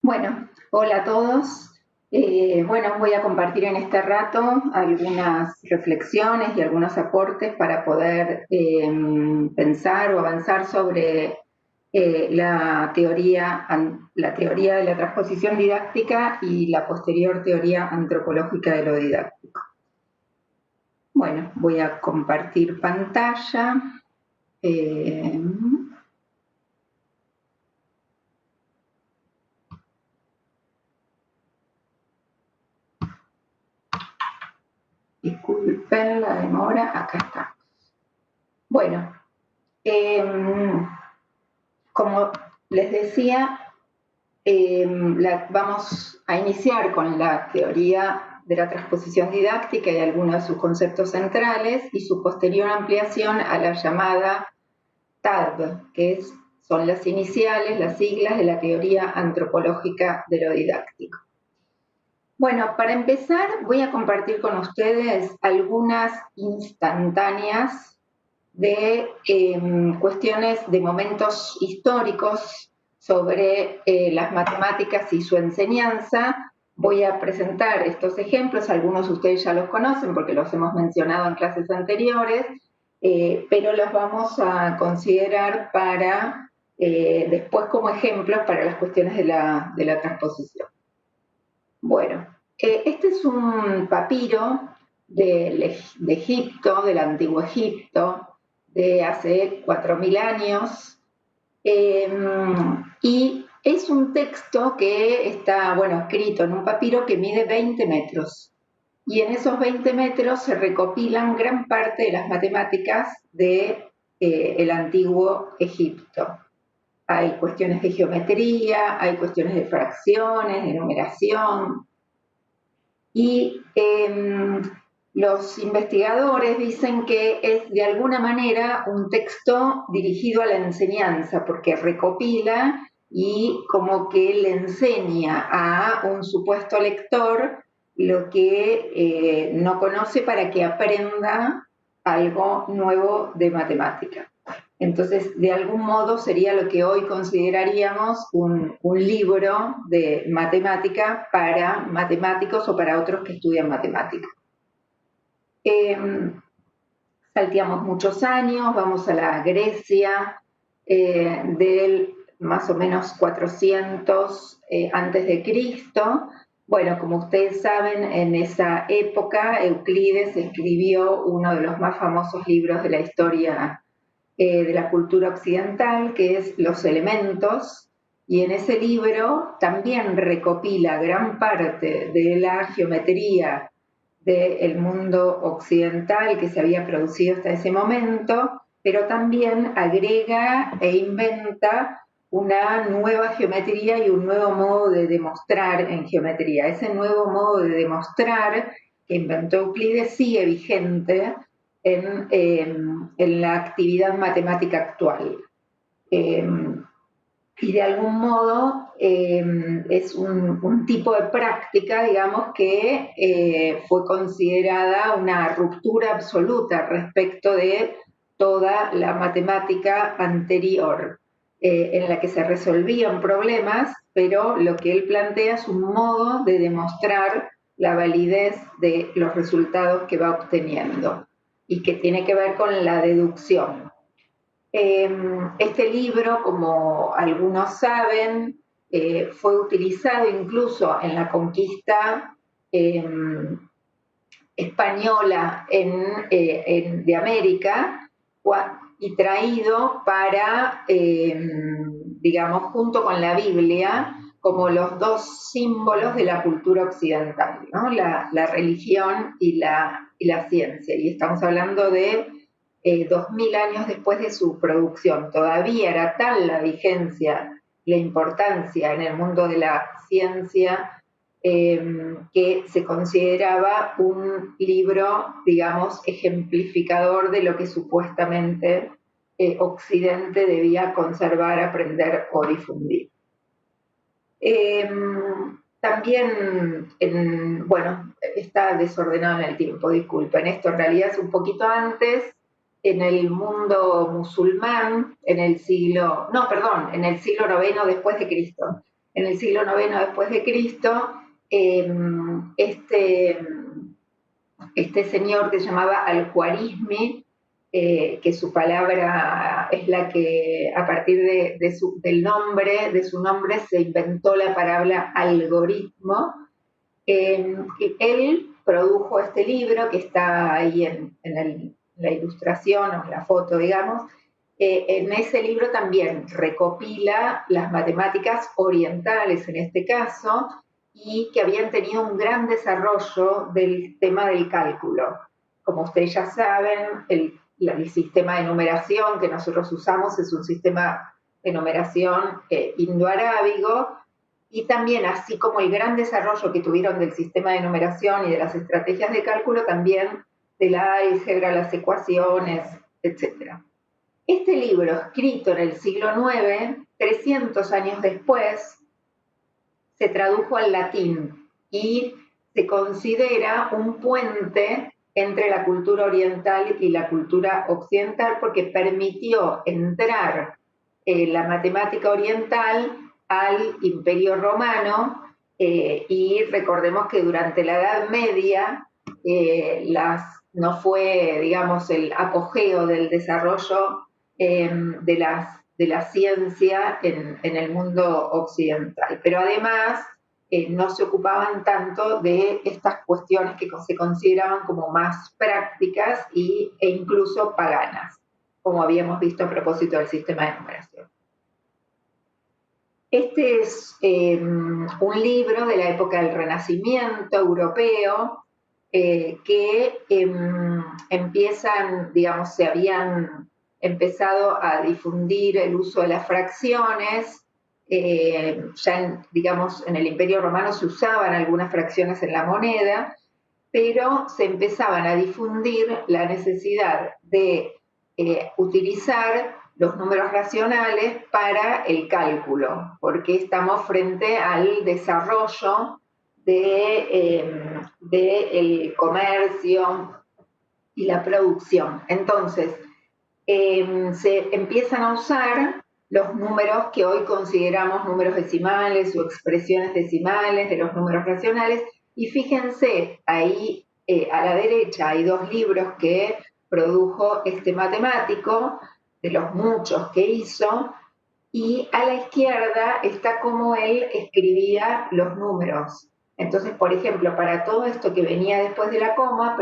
Bueno, hola a todos. Bueno, voy a compartir en este rato algunas reflexiones y algunos aportes para poder pensar o avanzar sobre la teoría de la transposición didáctica y la posterior teoría antropológica de lo didáctico. Bueno, voy a compartir pantalla. Disculpen la demora, acá está. Bueno, como les decía, vamos a iniciar con la teoría de la transposición didáctica y algunos de sus conceptos centrales y su posterior ampliación a la llamada TAD, que son las iniciales, las siglas de la teoría antropológica de lo didáctico. Bueno, para empezar voy a compartir con ustedes algunas instantáneas de cuestiones de momentos históricos sobre las matemáticas y su enseñanza. Voy a presentar estos ejemplos, algunos de ustedes ya los conocen porque los hemos mencionado en clases anteriores, pero los vamos a considerar para después como ejemplos para las cuestiones de la transposición. Bueno, este es un papiro de Egipto, del Antiguo Egipto, de hace 4.000 años, y es un texto que está, escrito en un papiro que mide 20 metros, y en esos 20 metros se recopilan gran parte de las matemáticas del Antiguo Egipto. Hay cuestiones de geometría, hay cuestiones de fracciones, de numeración, y los investigadores dicen que es de alguna manera un texto dirigido a la enseñanza, porque recopila y como que le enseña a un supuesto lector lo que no conoce para que aprenda algo nuevo de matemática. Entonces, de algún modo sería lo que hoy consideraríamos un libro de matemática para matemáticos o para otros que estudian matemática. Salteamos muchos años, vamos a la Grecia del más o menos 400 antes de Cristo. Bueno, como ustedes saben, en esa época Euclides escribió uno de los más famosos libros de la historia de la cultura occidental, que es Los Elementos, y en ese libro también recopila gran parte de la geometría del mundo occidental que se había producido hasta ese momento, pero también agrega e inventa una nueva geometría y un nuevo modo de demostrar en geometría. Ese nuevo modo de demostrar que inventó Euclides sigue vigente en la actividad matemática actual. Y de algún modo es un tipo de práctica, digamos, que fue considerada una ruptura absoluta respecto de toda la matemática anterior, en la que se resolvían problemas, pero lo que él plantea es un modo de demostrar la validez de los resultados que va obteniendo y que tiene que ver con la deducción. Este libro, como algunos saben, fue utilizado incluso en la conquista española de América y traído para, digamos, junto con la Biblia, como los dos símbolos de la cultura occidental, ¿no? La religión y la ciencia. Y estamos hablando de 2000 años después de su producción. Todavía era tal la vigencia, la importancia en el mundo de la ciencia, que se consideraba un libro, digamos, ejemplificador de lo que supuestamente Occidente debía conservar, aprender o difundir. También, bueno, está desordenado en el tiempo, disculpen, esto en realidad es un poquito antes, en el mundo musulmán, en el siglo IX después de Cristo, en el siglo IX después de Cristo, este señor que se llamaba Al-Khwarizmi, que su palabra es la que a partir de su nombre se inventó la palabra algoritmo. Él produjo este libro que está ahí en la ilustración o en la foto, digamos. En ese libro también recopila las matemáticas orientales en este caso, y que habían tenido un gran desarrollo del tema del cálculo. Como ustedes ya saben, el sistema de numeración que nosotros usamos es un sistema de numeración indoarábigo, y también, así como el gran desarrollo que tuvieron del sistema de numeración y de las estrategias de cálculo, también de la álgebra, las ecuaciones, etc. Este libro, escrito en el siglo IX, 300 años después, se tradujo al latín y se considera un puente entre la cultura oriental y la cultura occidental, porque permitió entrar la matemática oriental al Imperio Romano, y recordemos que durante la Edad Media no fue, digamos, el apogeo del desarrollo de la ciencia en el mundo occidental, pero además no se ocupaban tanto de estas cuestiones que se consideraban como más prácticas e incluso paganas, como habíamos visto a propósito del sistema de numeración. Este es un libro de la época del Renacimiento europeo, que empiezan, digamos, se habían empezado a difundir el uso de las fracciones. Ya, digamos, en el Imperio Romano se usaban algunas fracciones en la moneda, pero se empezaban a difundir la necesidad de utilizar los números racionales para el cálculo, porque estamos frente al desarrollo del comercio y la producción. Entonces, se empiezan a usar los números que hoy consideramos números decimales o expresiones decimales de los números racionales, y fíjense, ahí a la derecha hay dos libros que produjo este matemático, de los muchos que hizo, y a la izquierda está cómo él escribía los números. Entonces, por ejemplo, para todo esto que venía después de la coma,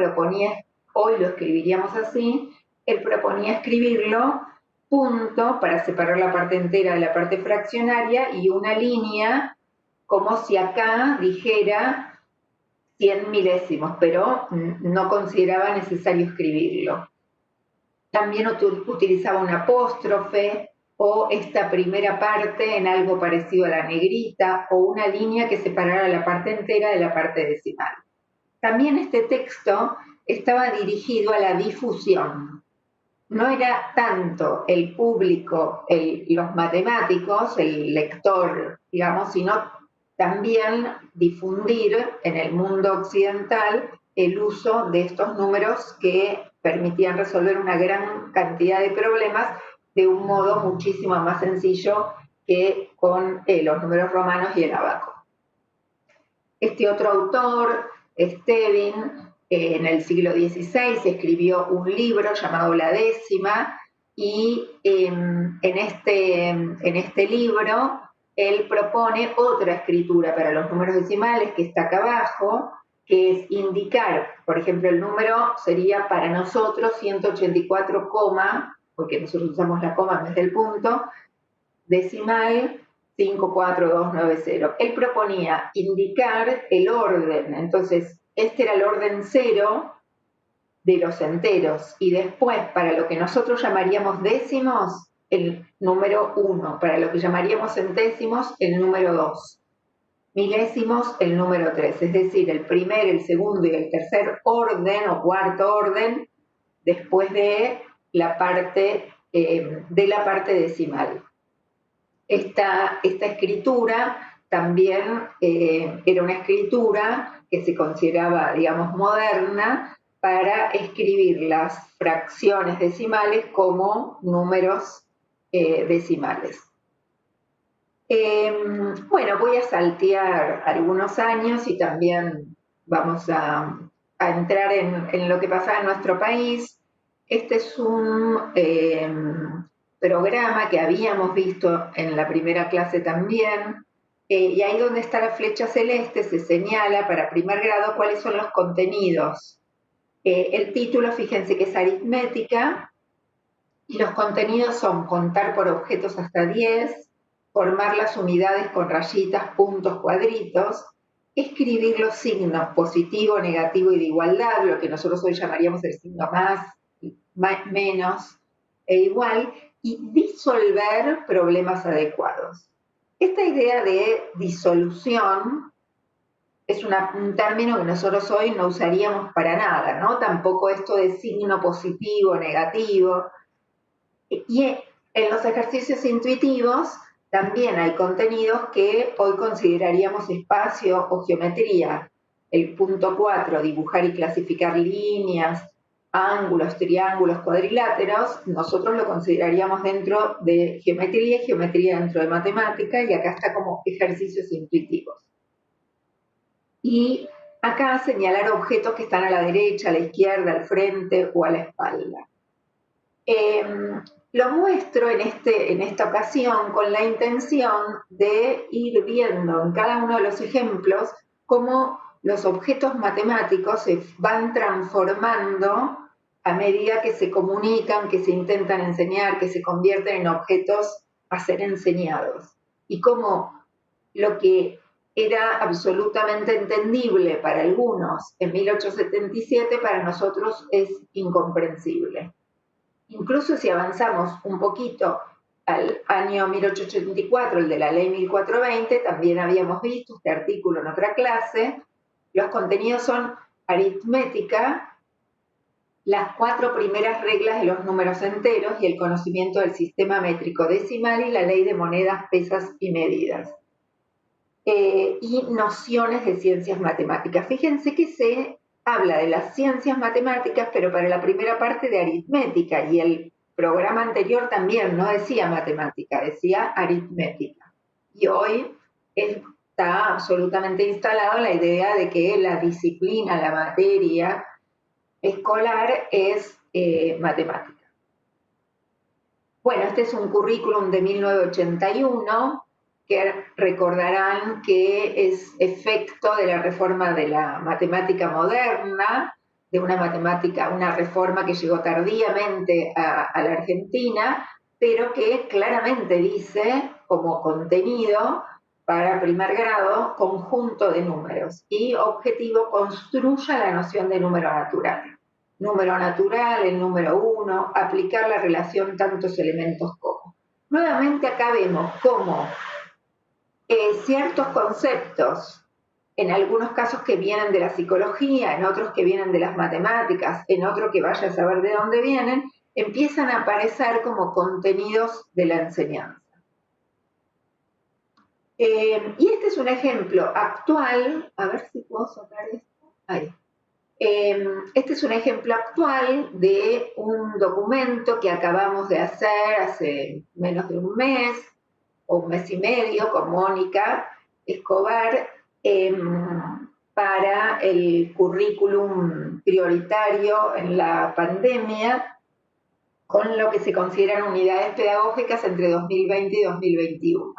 hoy lo escribiríamos así, él proponía escribirlo punto para separar la parte entera de la parte fraccionaria y una línea como si acá dijera 100 milésimos, pero no consideraba necesario escribirlo. También utilizaba un apóstrofe o esta primera parte en algo parecido a la negrita, o una línea que separara la parte entera de la parte decimal. También este texto estaba dirigido a la difusión. No era tanto el público, los matemáticos, el lector, digamos, sino también difundir en el mundo occidental el uso de estos números que permitían resolver una gran cantidad de problemas de un modo muchísimo más sencillo que con los números romanos y el abaco. Este otro autor, Stevin, en el siglo XVI escribió un libro llamado La Décima, y en este libro él propone otra escritura para los números decimales, que está acá abajo, que es indicar, por ejemplo, el número sería para nosotros 184, porque nosotros usamos la coma en vez del punto, decimal 54290. Él proponía indicar el orden, entonces este era el orden 0 de los enteros, y después para lo que nosotros llamaríamos décimos, el número 1, para lo que llamaríamos centésimos, el número 2, milésimos, el número 3, es decir, el primer, el segundo y el tercer orden o cuarto orden después de la parte decimal. Esta escritura también era una escritura que se consideraba, digamos, moderna para escribir las fracciones decimales como números decimales. Bueno, voy a saltear algunos años y también vamos a entrar en lo que pasaba en nuestro país. Este es un programa que habíamos visto en la primera clase también, y ahí donde está la flecha celeste se señala para primer grado cuáles son los contenidos. El título, fíjense que es aritmética, y los contenidos son contar por objetos hasta 10, formar las unidades con rayitas, puntos, cuadritos, escribir los signos positivo, negativo y de igualdad, lo que nosotros hoy llamaríamos el signo más, menos e igual, y disolver problemas adecuados. Esta idea de disolución es un término que nosotros hoy no usaríamos para nada, ¿no? Tampoco esto de signo positivo, negativo. Y en los ejercicios intuitivos también hay contenidos que hoy consideraríamos espacio o geometría. El punto 4, dibujar y clasificar líneas, ángulos, triángulos, cuadriláteros, nosotros lo consideraríamos dentro de geometría y geometría dentro de matemática, y acá está como ejercicios intuitivos. Y acá señalar objetos que están a la derecha, a la izquierda, al frente o a la espalda. Lo muestro en esta ocasión con la intención de ir viendo en cada uno de los ejemplos cómo los objetos matemáticos se van transformando a medida que se comunican, que se intentan enseñar, que se convierten en objetos a ser enseñados. Y cómo lo que era absolutamente entendible para algunos en 1877, para nosotros es incomprensible. Incluso si avanzamos un poquito al año 1884, el de la ley 1420, también habíamos visto este artículo en otra clase. Los contenidos son aritmética, las 4 primeras reglas de los números enteros y el conocimiento del sistema métrico decimal y la ley de monedas, pesas y medidas. Y nociones de ciencias matemáticas. Fíjense que se habla de las ciencias matemáticas, pero para la primera parte de aritmética, y el programa anterior también no decía matemática, decía aritmética. Y hoy está absolutamente instalado la idea de que la disciplina, la materia escolar es matemática. Bueno, este es un currículum de 1981, que recordarán que es efecto de la reforma de la matemática moderna, de una reforma que llegó tardíamente a la Argentina, pero que claramente dice como contenido para primer grado, conjunto de números, y objetivo, construya la noción de número natural. Número natural, el número 1, aplicar la relación tantos elementos como. Nuevamente acá vemos cómo ciertos conceptos, en algunos casos que vienen de la psicología, en otros que vienen de las matemáticas, en otros que vaya a saber de dónde vienen, empiezan a aparecer como contenidos de la enseñanza. Y este es un ejemplo actual, a ver si puedo sacar esto, ahí. Este es un ejemplo actual de un documento que acabamos de hacer hace menos de un mes o un mes y medio con Mónica Escobar para el currículum prioritario en la pandemia, con lo que se consideran unidades pedagógicas entre 2020 y 2021.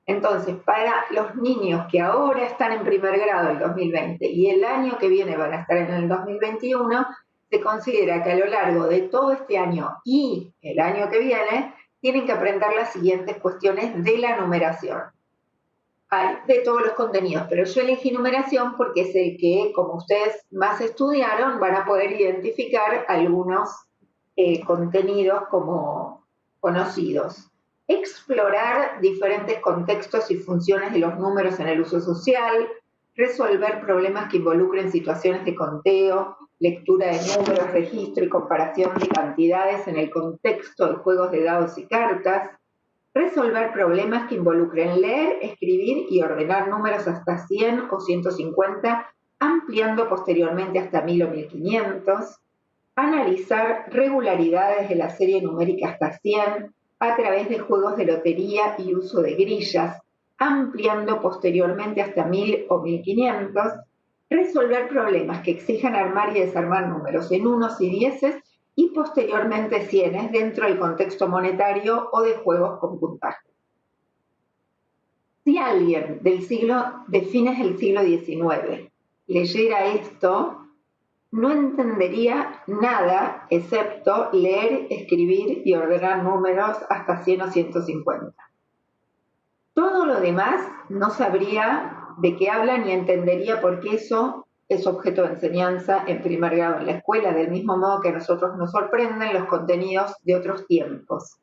Entonces, para los niños que ahora están en primer grado el 2020 y el año que viene van a estar en el 2021, se considera que a lo largo de todo este año y el año que viene tienen que aprender las siguientes cuestiones de la numeración. Hay de todos los contenidos, pero yo elegí numeración porque es el que, como ustedes más estudiaron, van a poder identificar algunos contenidos como conocidos. Explorar diferentes contextos y funciones de los números en el uso social, resolver problemas que involucren situaciones de conteo, lectura de números, registro y comparación de cantidades en el contexto de juegos de dados y cartas, resolver problemas que involucren leer, escribir y ordenar números hasta 100 o 150, ampliando posteriormente hasta 1000 o 1500, analizar regularidades de la serie numérica hasta 100 a través de juegos de lotería y uso de grillas, ampliando posteriormente hasta 1000 o 1500, resolver problemas que exijan armar y desarmar números en unos y dieces y posteriormente cienes dentro del contexto monetario o de juegos con puntaje. Si alguien de fines del siglo XIX leyera esto, no entendería nada excepto leer, escribir y ordenar números hasta 100 o 150. Todo lo demás no sabría de qué habla ni entendería por qué eso es objeto de enseñanza en primer grado en la escuela, del mismo modo que a nosotros nos sorprenden los contenidos de otros tiempos.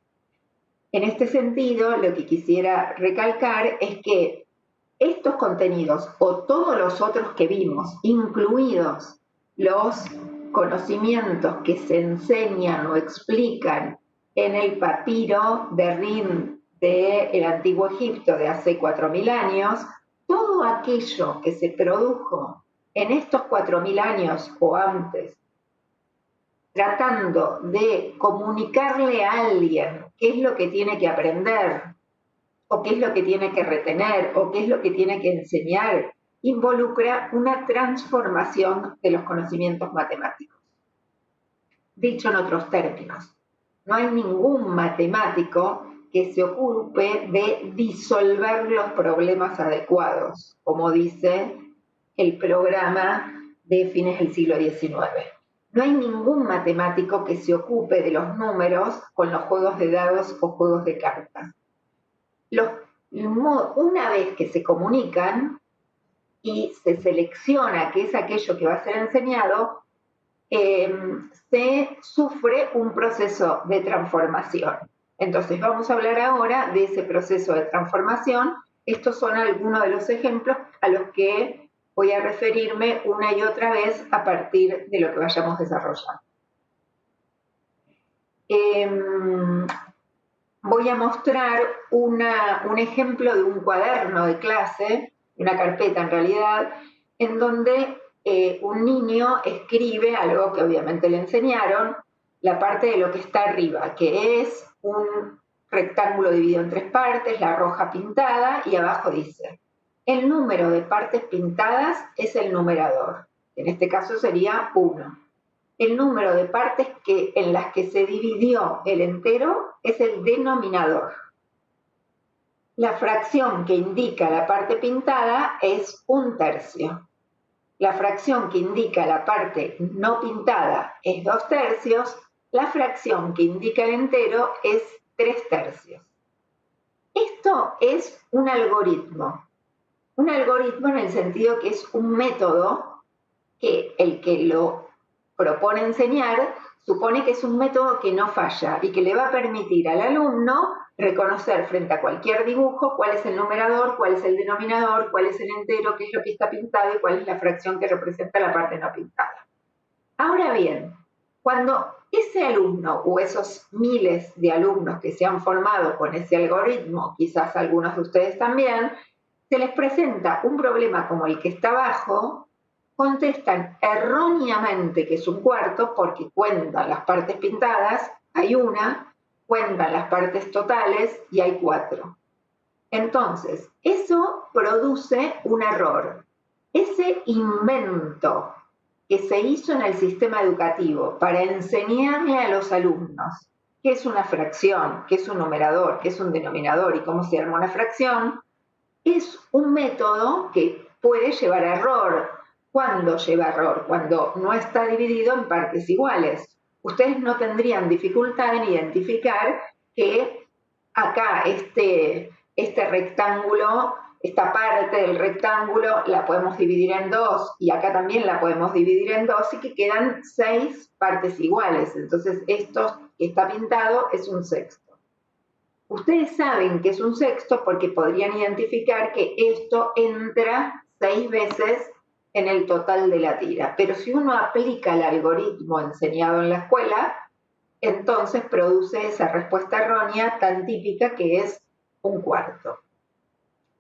En este sentido, lo que quisiera recalcar es que estos contenidos o todos los otros que vimos, incluidos los conocimientos que se enseñan o explican en el papiro de Rin del Antiguo Egipto de hace 4000 años, todo aquello que se produjo en estos 4000 años o antes, tratando de comunicarle a alguien qué es lo que tiene que aprender, o qué es lo que tiene que retener, o qué es lo que tiene que enseñar, involucra una transformación de los conocimientos matemáticos. Dicho en otros términos, no hay ningún matemático que se ocupe de disolver los problemas adecuados, como dice el programa de fines del siglo XIX. No hay ningún matemático que se ocupe de los números con los juegos de dados o juegos de cartas. Una vez que se comunican y se selecciona qué es aquello que va a ser enseñado, se sufre un proceso de transformación. Entonces vamos a hablar ahora de ese proceso de transformación. Estos son algunos de los ejemplos a los que voy a referirme una y otra vez a partir de lo que vayamos desarrollando. Voy a mostrar un ejemplo de un cuaderno de clase, una carpeta en realidad, en donde un niño escribe algo que obviamente le enseñaron, la parte de lo que está arriba, que es un rectángulo dividido en 3 partes, la roja pintada, y abajo dice, el número de partes pintadas es el numerador, en este caso sería 1. El número de partes en las que se dividió el entero es el denominador. La fracción que indica la parte pintada es 1/3. La fracción que indica la parte no pintada es 2/3. La fracción que indica el entero es 3/3. Esto es un algoritmo. Un algoritmo en el sentido que es un método que el que lo propone enseñar supone que es un método que no falla y que le va a permitir al alumno reconocer frente a cualquier dibujo cuál es el numerador, cuál es el denominador, cuál es el entero, qué es lo que está pintado y cuál es la fracción que representa la parte no pintada. Ahora bien, cuando ese alumno o esos miles de alumnos que se han formado con ese algoritmo, quizás algunos de ustedes también, se les presenta un problema como el que está abajo, contestan erróneamente que es 1/4 porque cuentan las partes pintadas, hay una, cuentan las partes totales y hay 4. Entonces, eso produce un error. Ese invento que se hizo en el sistema educativo para enseñarle a los alumnos qué es una fracción, qué es un numerador, qué es un denominador y cómo se arma una fracción, es un método que puede llevar a error. ¿Cuándo lleva a error? Cuando no está dividido en partes iguales. Ustedes no tendrían dificultad en identificar que acá este rectángulo, esta parte del rectángulo la podemos dividir en 2 y acá también la podemos dividir en 2 y que quedan 6 partes iguales. Entonces esto que está pintado es 1/6. Ustedes saben que es 1/6 porque podrían identificar que esto entra 6 veces en el total de la tira. Pero si uno aplica el algoritmo enseñado en la escuela, entonces produce esa respuesta errónea tan típica que es 1/4.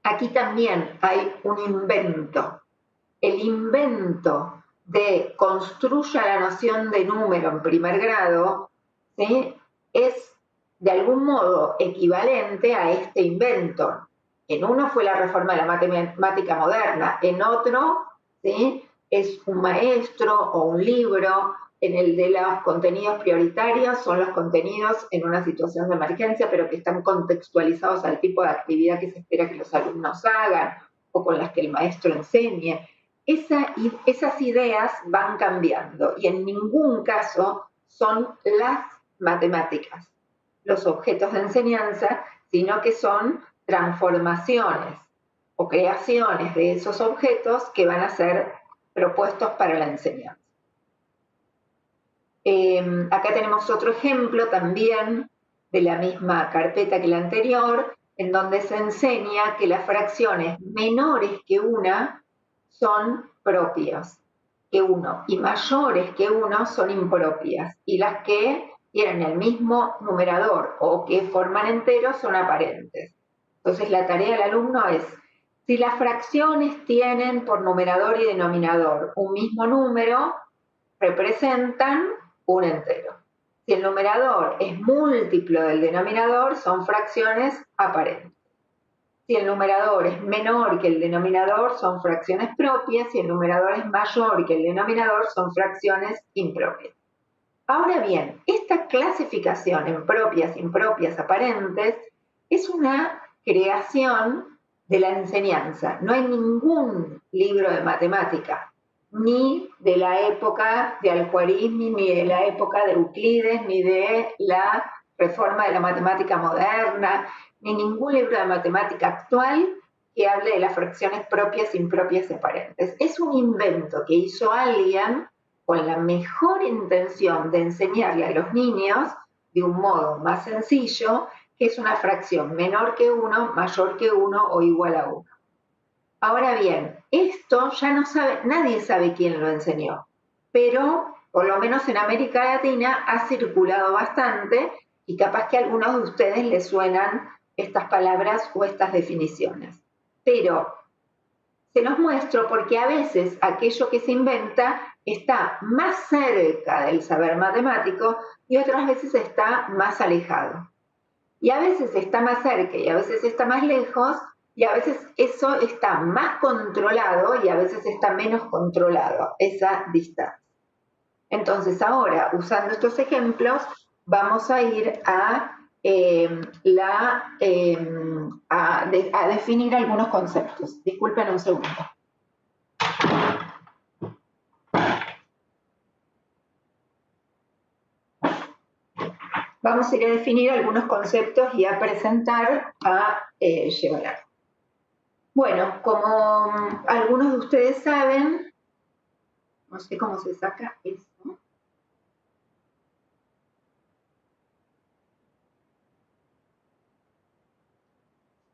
Aquí también hay un invento. El invento de construya la noción de número en primer grado, ¿sí?, es de algún modo equivalente a este invento. En uno fue la reforma de la matemática moderna, en otro, ¿sí?, es un maestro o un libro. En el de los contenidos prioritarios son los contenidos en una situación de emergencia, pero que están contextualizados al tipo de actividad que se espera que los alumnos hagan o con las que el maestro enseñe. Esas ideas van cambiando y en ningún caso son las matemáticas los objetos de enseñanza, sino que son transformaciones o creaciones de esos objetos que van a ser propuestos para la enseñanza. Acá tenemos otro ejemplo también de la misma carpeta que la anterior, en donde se enseña que las fracciones menores que una son propias que uno y mayores que uno son impropias, y las que tienen el mismo numerador o que forman enteros son aparentes. Entonces la tarea del alumno es, si las fracciones tienen por numerador y denominador un mismo número, representan un entero. Si el numerador es múltiplo del denominador, son fracciones aparentes. Si el numerador es menor que el denominador, son fracciones propias. Si el numerador es mayor que el denominador, son fracciones impropias. Ahora bien, esta clasificación en propias, impropias, aparentes, es una creación de la enseñanza. No hay ningún libro de matemática, ni de la época de Al-Khwarizmi, ni de la época de Euclides, ni de la reforma de la matemática moderna, ni ningún libro de matemática actual que hable de las fracciones propias, impropias, aparentes. Es un invento que hizo alguien con la mejor intención de enseñarle a los niños de un modo más sencillo, que es una fracción menor que 1, mayor que 1 o igual a 1. Ahora bien, esto ya no sabe, nadie sabe quién lo enseñó, pero por lo menos en América Latina ha circulado bastante y capaz que a algunos de ustedes les suenan estas palabras o estas definiciones. Pero se los muestro porque a veces aquello que se inventa está más cerca del saber matemático y otras veces está más alejado. Y a veces está más cerca y a veces está más lejos y a veces eso está más controlado y a veces está menos controlado, esa distancia. Entonces ahora, usando estos ejemplos, vamos a ir a definir algunos conceptos. Disculpen un segundo. Vamos a ir a definir algunos conceptos y a presentar a Yevalar. Bueno, como algunos de ustedes saben, no sé cómo se saca esto.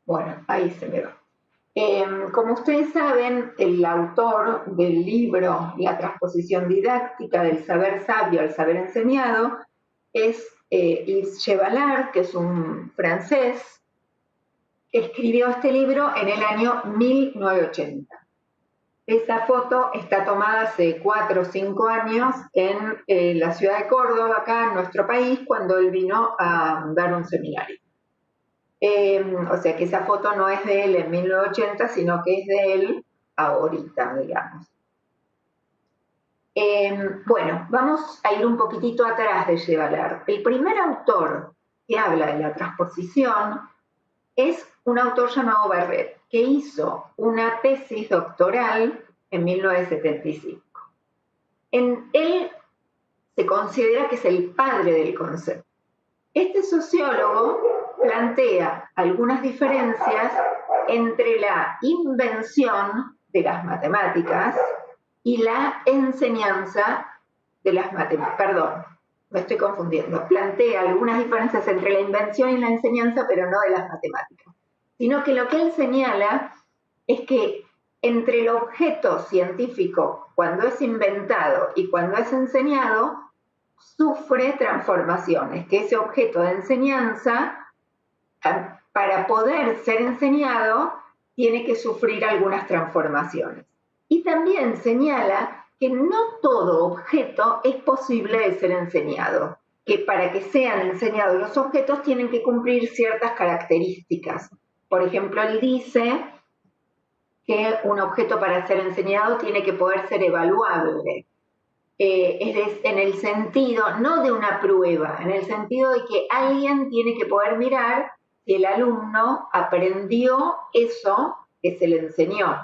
Bueno, ahí se me va. Como ustedes saben, el autor del libro La transposición didáctica del saber sabio al saber enseñado es Yves Yevalar, que es un francés, que escribió este libro en el año 1980. Esa foto está tomada hace 4 o 5 años en la ciudad de Córdoba, acá en nuestro país, cuando él vino a dar un seminario. O sea que esa foto no es de él en 1980, sino que es de él ahorita, digamos. Bueno, vamos a ir un poquitito atrás de Yevalar. El primer autor que habla de la transposición es un autor llamado Barret, que hizo una tesis doctoral en 1975. Él se considera que es el padre del concepto. Este sociólogo plantea algunas diferencias entre la invención de las matemáticas y la enseñanza de las matemáticas. Perdón, me estoy confundiendo. Plantea algunas diferencias entre la invención y la enseñanza, pero no de las matemáticas. Sino que lo que él señala es que entre el objeto científico, cuando es inventado y cuando es enseñado, sufre transformaciones, que ese objeto de enseñanza, para poder ser enseñado, tiene que sufrir algunas transformaciones. Y también señala que no todo objeto es posible de ser enseñado, que para que sean enseñados los objetos tienen que cumplir ciertas características. Por ejemplo, él dice que un objeto para ser enseñado tiene que poder ser evaluable. En el sentido, no de una prueba, en el sentido de que alguien tiene que poder mirar si el alumno aprendió eso que se le enseñó.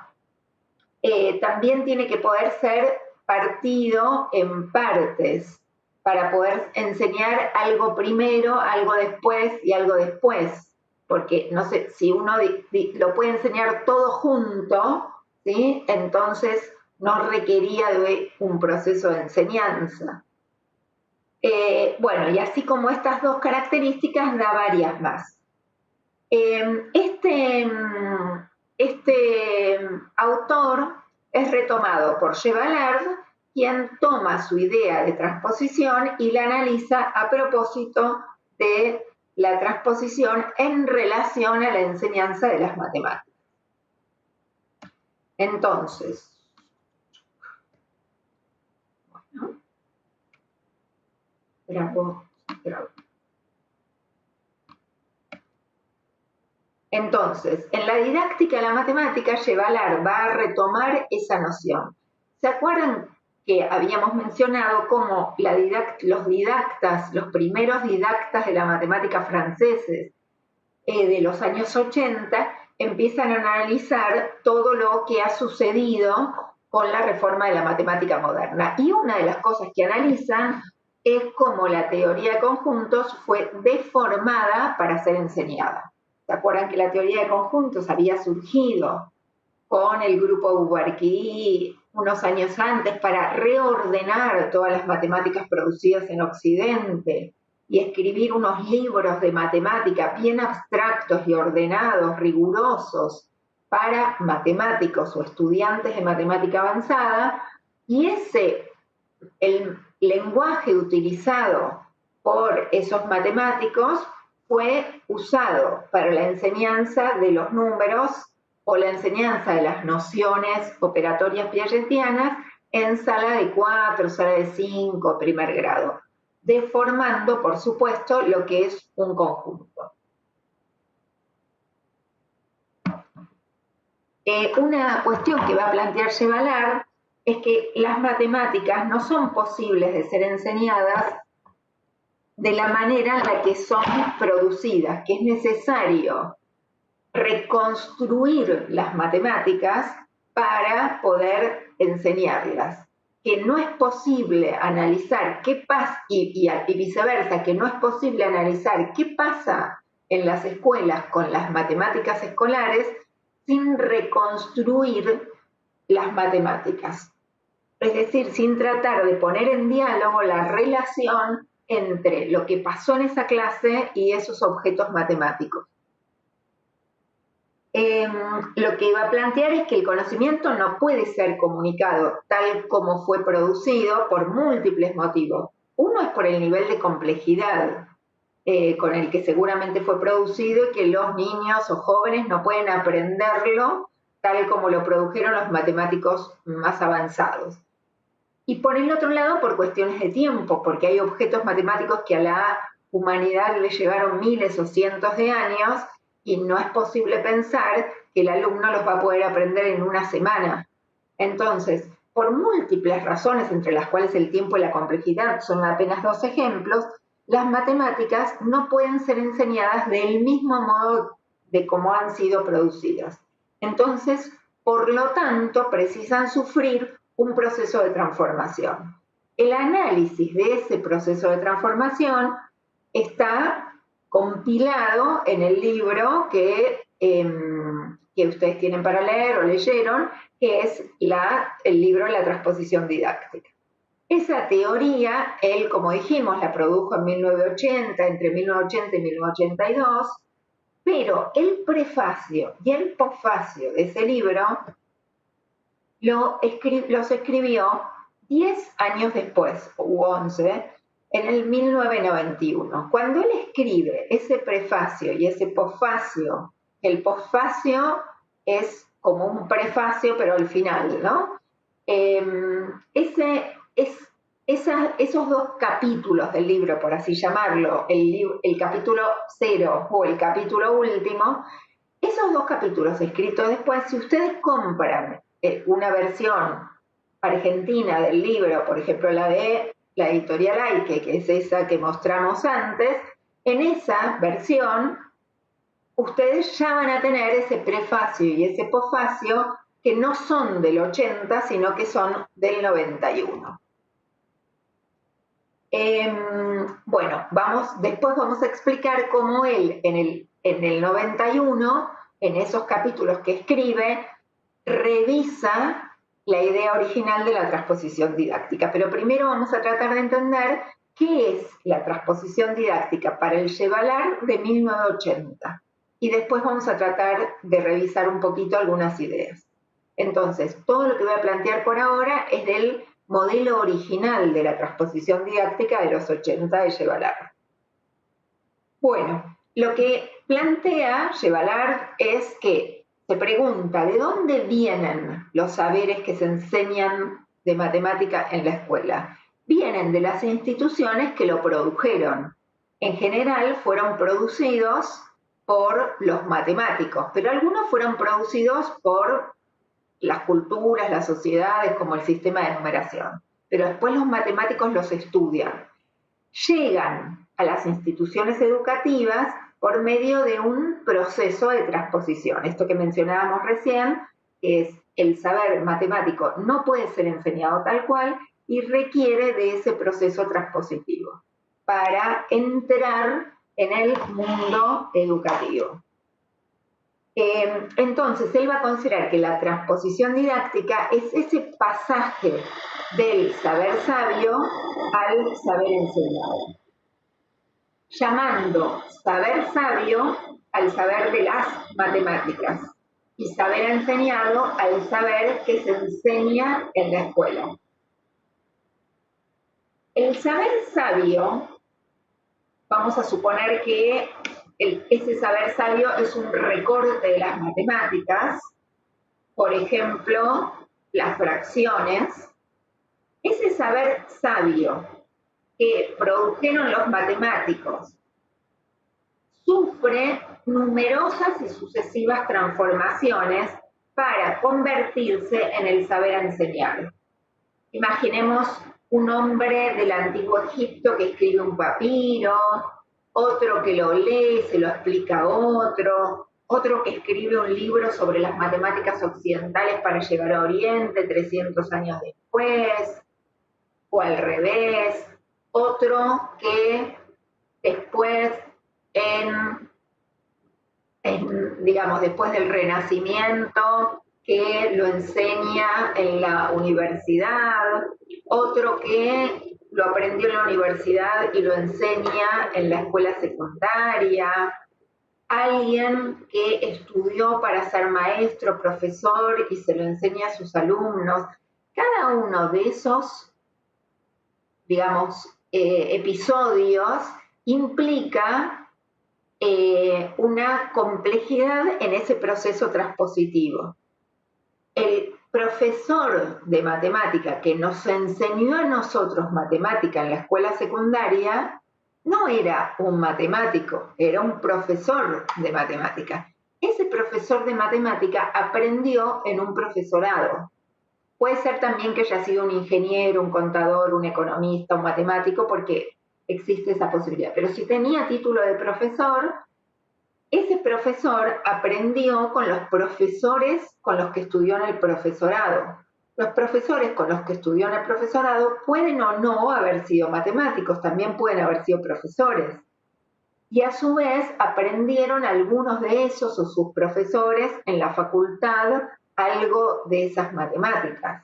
También tiene que poder ser partido en partes para poder enseñar algo primero, algo después y algo después. Porque, no sé, si uno lo puede enseñar todo junto, ¿sí? Entonces no requería de un proceso de enseñanza. Bueno, y así como estas dos características, da varias más. Este autor es retomado por Chevallard, quien toma su idea de transposición y la analiza a propósito de la transposición en relación a la enseñanza de las matemáticas. Entonces, bueno, grabo. Entonces, en la didáctica de la matemática, Chevallard va a retomar esa noción. ¿Se acuerdan que habíamos mencionado cómo los primeros didactas de la matemática franceses de los años 80, empiezan a analizar todo lo que ha sucedido con la reforma de la matemática moderna? Y una de las cosas que analizan es cómo la teoría de conjuntos fue deformada para ser enseñada. ¿Se acuerdan que la teoría de conjuntos había surgido con el grupo Bouguereau unos años antes para reordenar todas las matemáticas producidas en Occidente y escribir unos libros de matemática bien abstractos y ordenados, rigurosos, para matemáticos o estudiantes de matemática avanzada? Y el lenguaje utilizado por esos matemáticos fue usado para la enseñanza de los números o la enseñanza de las nociones operatorias piagetianas en sala de 4, sala de 5, primer grado, deformando, por supuesto, lo que es un conjunto. Una cuestión que va a plantear Chevallard es que las matemáticas no son posibles de ser enseñadas de la manera en la que son producidas, que es necesario reconstruir las matemáticas para poder enseñarlas, que no es posible analizar qué pasa, y viceversa, que no es posible analizar qué pasa en las escuelas con las matemáticas escolares sin reconstruir las matemáticas. Es decir, sin tratar de poner en diálogo la relación entre lo que pasó en esa clase y esos objetos matemáticos. Lo que iba a plantear es que el conocimiento no puede ser comunicado tal como fue producido por múltiples motivos. Uno es por el nivel de complejidad con el que seguramente fue producido y que los niños o jóvenes no pueden aprenderlo tal como lo produjeron los matemáticos más avanzados. Y por el otro lado, por cuestiones de tiempo, porque hay objetos matemáticos que a la humanidad le llevaron miles o cientos de años y no es posible pensar que el alumno los va a poder aprender en una semana. Entonces, por múltiples razones, entre las cuales el tiempo y la complejidad son apenas dos ejemplos, las matemáticas no pueden ser enseñadas del mismo modo de cómo han sido producidas. Entonces, por lo tanto, precisan sufrir un proceso de transformación. El análisis de ese proceso de transformación está compilado en el libro que ustedes tienen para leer o leyeron, que es el libro La transposición didáctica. Esa teoría, él, como dijimos, la produjo en 1980, entre 1980 y 1982, pero el prefacio y el posfacio de ese libro los escribió 10 años después, u 11, en el 1991. Cuando él escribe ese prefacio y ese posfacio, el posfacio es como un prefacio, pero al final, ¿no? Esos dos capítulos del libro, por así llamarlo, el capítulo 0 o el capítulo último, Esos dos capítulos escritos después, si ustedes compran una versión argentina del libro, por ejemplo la de la editorial Aike, que es esa que mostramos antes, en esa versión ustedes ya van a tener ese prefacio y ese posfacio que no son del 80, sino que son del 91. Bueno, después vamos a explicar cómo él en el 91, en esos capítulos que escribe, revisa la idea original de la transposición didáctica. Pero primero vamos a tratar de entender qué es la transposición didáctica para el Yevalar de 1980. Y después vamos a tratar de revisar un poquito algunas ideas. Entonces, todo lo que voy a plantear por ahora es del modelo original de la transposición didáctica de los 80 de Yevalar. Bueno, lo que plantea Yevalar es que se pregunta de dónde vienen los saberes que se enseñan de matemática en la escuela. Vienen de las instituciones que lo produjeron. En general fueron producidos por los matemáticos, pero algunos fueron producidos por las culturas, las sociedades, como el sistema de numeración. Pero después los matemáticos los estudian. Llegan a las instituciones educativas por medio de un proceso de transposición. Esto que mencionábamos recién es el saber matemático no puede ser enseñado tal cual y requiere de ese proceso transpositivo para entrar en el mundo educativo. Entonces, él va a considerar que la transposición didáctica es ese pasaje del saber sabio al saber enseñado, llamando saber sabio al saber de las matemáticas y saber enseñado al saber que se enseña en la escuela. El saber sabio, vamos a suponer que ese saber sabio es un recorte de las matemáticas, por ejemplo, las fracciones. Ese saber sabio que produjeron los matemáticos sufre numerosas y sucesivas transformaciones para convertirse en el saber a enseñar. Imaginemos un hombre del antiguo Egipto que escribe un papiro, otro que lo lee, se lo explica a otro que escribe un libro sobre las matemáticas occidentales para llegar a Oriente 300 años después, o al revés, otro que después, digamos, después del Renacimiento, que lo enseña en la universidad, otro que lo aprendió en la universidad y lo enseña en la escuela secundaria, alguien que estudió para ser maestro, profesor y se lo enseña a sus alumnos. Cada uno de esos, digamos, episodios implica una complejidad en ese proceso transpositivo. El profesor de matemática que nos enseñó a nosotros matemática en la escuela secundaria no era un matemático, era un profesor de matemática. Ese profesor de matemática aprendió en un profesorado. Puede ser también que haya sido un ingeniero, un contador, un economista, un matemático, porque existe esa posibilidad. Pero si tenía título de profesor, ese profesor aprendió con los profesores con los que estudió en el profesorado. Los profesores con los que estudió en el profesorado pueden o no haber sido matemáticos, también pueden haber sido profesores. Y a su vez aprendieron algunos de esos o sus profesores en la facultad algo de esas matemáticas.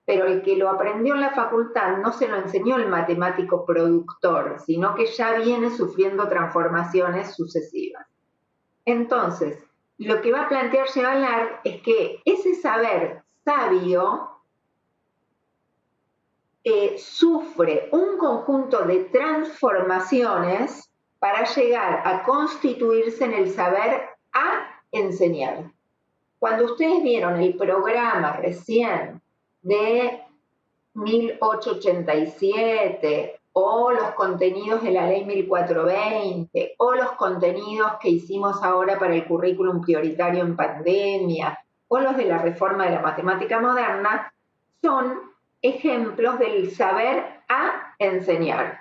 Pero el que lo aprendió en la facultad no se lo enseñó el matemático productor, sino que ya viene sufriendo transformaciones sucesivas. Entonces, lo que va a plantear Yevalar es que ese saber sabio sufre un conjunto de transformaciones para llegar a constituirse en el saber a enseñar. Cuando ustedes vieron el programa recién de 1887 o los contenidos de la ley 1420, o los contenidos que hicimos ahora para el currículum prioritario en pandemia, o los de la reforma de la matemática moderna, son ejemplos del saber a enseñar.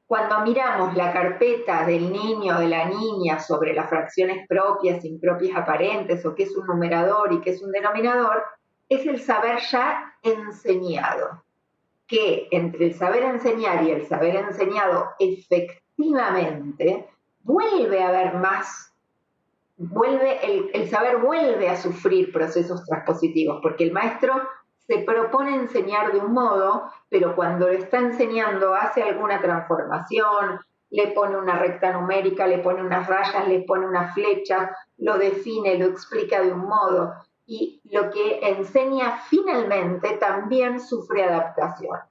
Cuando miramos la carpeta del niño o de la niña sobre las fracciones propias, impropias aparentes, o qué es un numerador y qué es un denominador, es el saber ya enseñado. Que entre el saber enseñar y el saber enseñado efectivamente vuelve a haber más, el saber vuelve a sufrir procesos transpositivos, porque el maestro se propone enseñar de un modo, pero cuando lo está enseñando hace alguna transformación, le pone una recta numérica, le pone unas rayas, le pone unas flechas, lo define, lo explica de un modo, y lo que enseña finalmente también sufre adaptaciones.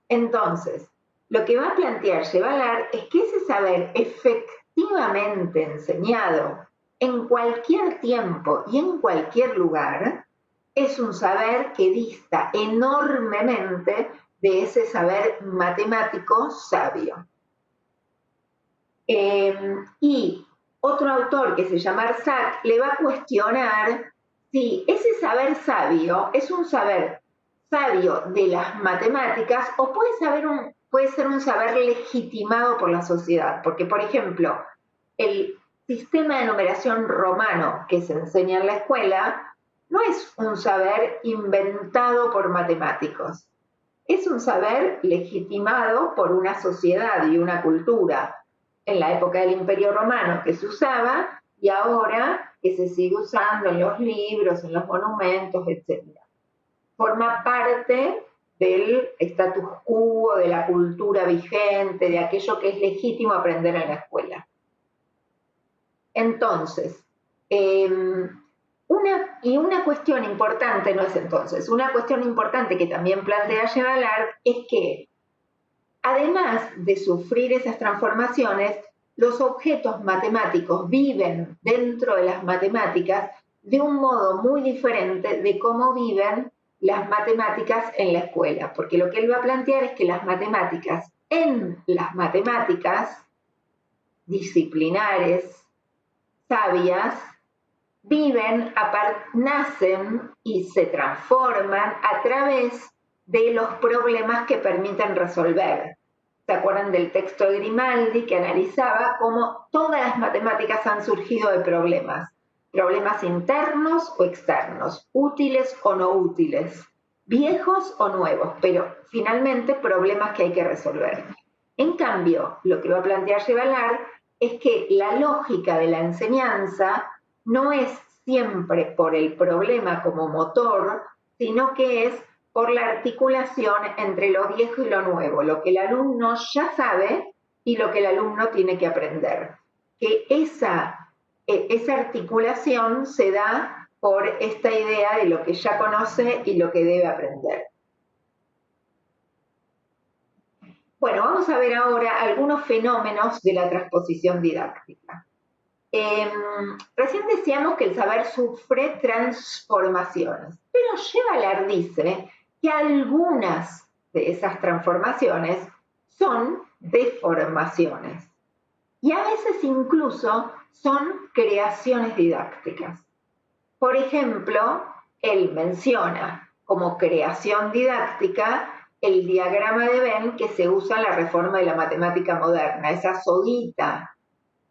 Entonces, lo que va a plantear Chevalar es que ese saber efectivamente enseñado en cualquier tiempo y en cualquier lugar es un saber que dista enormemente de ese saber matemático sabio. Y otro autor que se llama Arsac le va a cuestionar si ese saber sabio es un saber sabio de las matemáticas o puede ser un saber legitimado por la sociedad. Porque, por ejemplo, el sistema de numeración romano que se enseña en la escuela no es un saber inventado por matemáticos, es un saber legitimado por una sociedad y una cultura en la época del Imperio Romano que se usaba y ahora que se sigue usando en los libros, en los monumentos, etc. Forma parte del status quo, de la cultura vigente, de aquello que es legítimo aprender en la escuela. Entonces, una cuestión importante, una cuestión importante que también plantea Chevalar es que, además de sufrir esas transformaciones, los objetos matemáticos viven dentro de las matemáticas de un modo muy diferente de cómo viven las matemáticas en la escuela, porque lo que él va a plantear es que las matemáticas, en las matemáticas disciplinares, sabias, nacen y se transforman a través de los problemas que permiten resolver. ¿Se acuerdan del texto de Grimaldi que analizaba cómo todas las matemáticas han surgido de problemas? Problemas internos o externos, útiles o no útiles, viejos o nuevos, pero finalmente problemas que hay que resolver. En cambio, lo que va a plantear Chevalar es que la lógica de la enseñanza no es siempre por el problema como motor, sino que es por la articulación entre lo viejo y lo nuevo, lo que el alumno ya sabe y lo que el alumno tiene que aprender. Que esa articulación se da por esta idea de lo que ya conoce y lo que debe aprender. Bueno, vamos a ver ahora algunos fenómenos de la transposición didáctica. Recién decíamos que el saber sufre transformaciones, pero Chevalar dice que algunas de esas transformaciones son deformaciones y a veces incluso son creaciones didácticas. Por ejemplo, él menciona como creación didáctica el diagrama de Venn que se usa en la reforma de la matemática moderna, esa soguita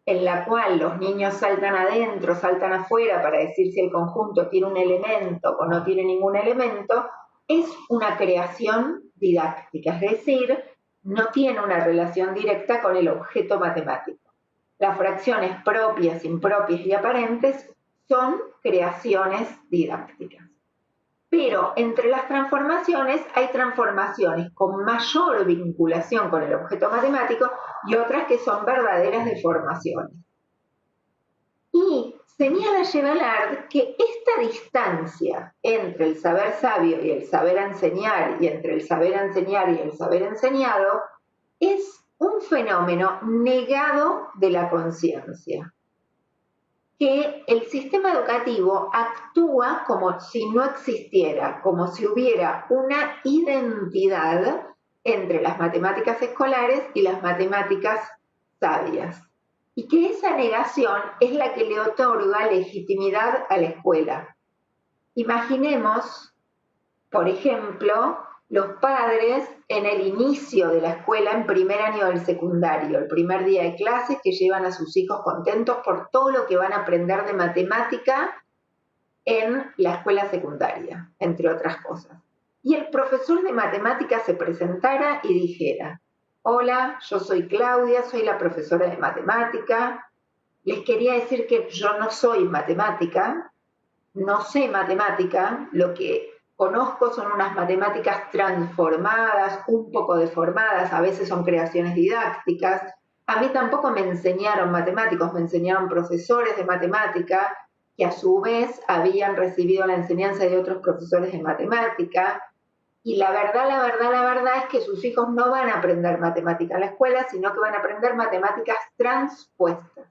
en la cual los niños saltan adentro, saltan afuera para decir si el conjunto tiene un elemento o no tiene ningún elemento, es una creación didáctica, es decir, no tiene una relación directa con el objeto matemático. Las fracciones propias, impropias y aparentes son creaciones didácticas. Pero entre las transformaciones hay transformaciones con mayor vinculación con el objeto matemático y otras que son verdaderas deformaciones. Y señala Chevalar que esta distancia entre el saber sabio y el saber enseñar, y entre el saber enseñar y el saber enseñado, es un fenómeno negado de la conciencia. Que el sistema educativo actúa como si no existiera, como si hubiera una identidad entre las matemáticas escolares y las matemáticas sabias. Y que esa negación es la que le otorga legitimidad a la escuela. Imaginemos, por ejemplo, los padres en el inicio de la escuela, en primer año del secundario, el primer día de clases, que llevan a sus hijos contentos por todo lo que van a aprender de matemática en la escuela secundaria, entre otras cosas. Y el profesor de matemáticas se presentara y dijera: hola, yo soy Claudia, soy la profesora de matemática. Les quería decir que yo no soy matemática, no sé matemática, lo que conozco son unas matemáticas transformadas, un poco deformadas, a veces son creaciones didácticas. A mí tampoco me enseñaron matemáticos, me enseñaron profesores de matemática que a su vez habían recibido la enseñanza de otros profesores de matemática. Y la verdad es que sus hijos no van a aprender matemática en la escuela, sino que van a aprender matemáticas transpuestas.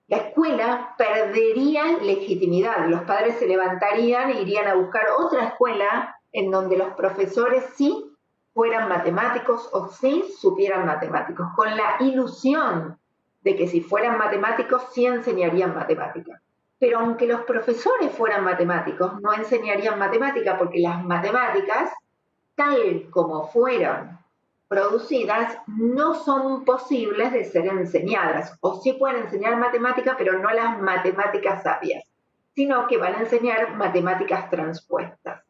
La escuela perdería legitimidad, los padres se levantarían e irían a buscar otra escuela en donde los profesores sí fueran matemáticos o sí supieran matemáticos, con la ilusión de que si fueran matemáticos sí enseñarían matemática. Pero aunque los profesores fueran matemáticos, no enseñarían matemática, porque las matemáticas, tal como fueron producidas, no son posibles de ser enseñadas, o sí pueden enseñar matemática, pero no las matemáticas sabias, sino que van a enseñar matemáticas transpuestas.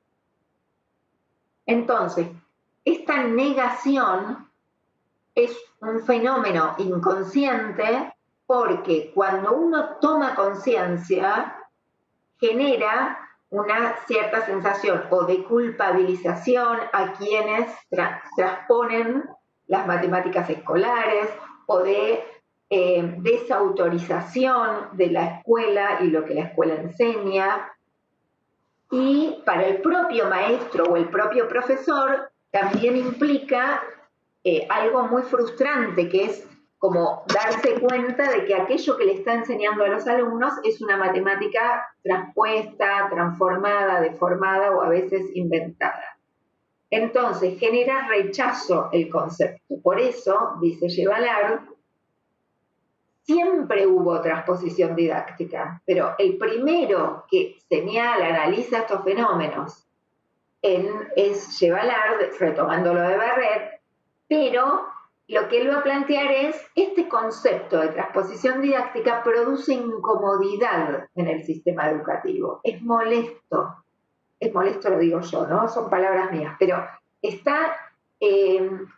Entonces, esta negación es un fenómeno inconsciente, porque cuando uno toma conciencia, genera una cierta sensación o de culpabilización a quienes transponen las matemáticas escolares, o de desautorización de la escuela y lo que la escuela enseña. Y para el propio maestro o el propio profesor también implica algo muy frustrante, que es como darse cuenta de que aquello que le está enseñando a los alumnos es una matemática transpuesta, transformada, deformada o a veces inventada. Entonces genera rechazo el concepto. Por eso, dice Yevalard, siempre hubo transposición didáctica, pero el primero que señala, analiza estos fenómenos es Yevalard, retomando lo de Barrett, pero lo que él va a plantear es: este concepto de transposición didáctica produce incomodidad en el sistema educativo, es molesto lo digo yo, ¿no? Son palabras mías, pero está,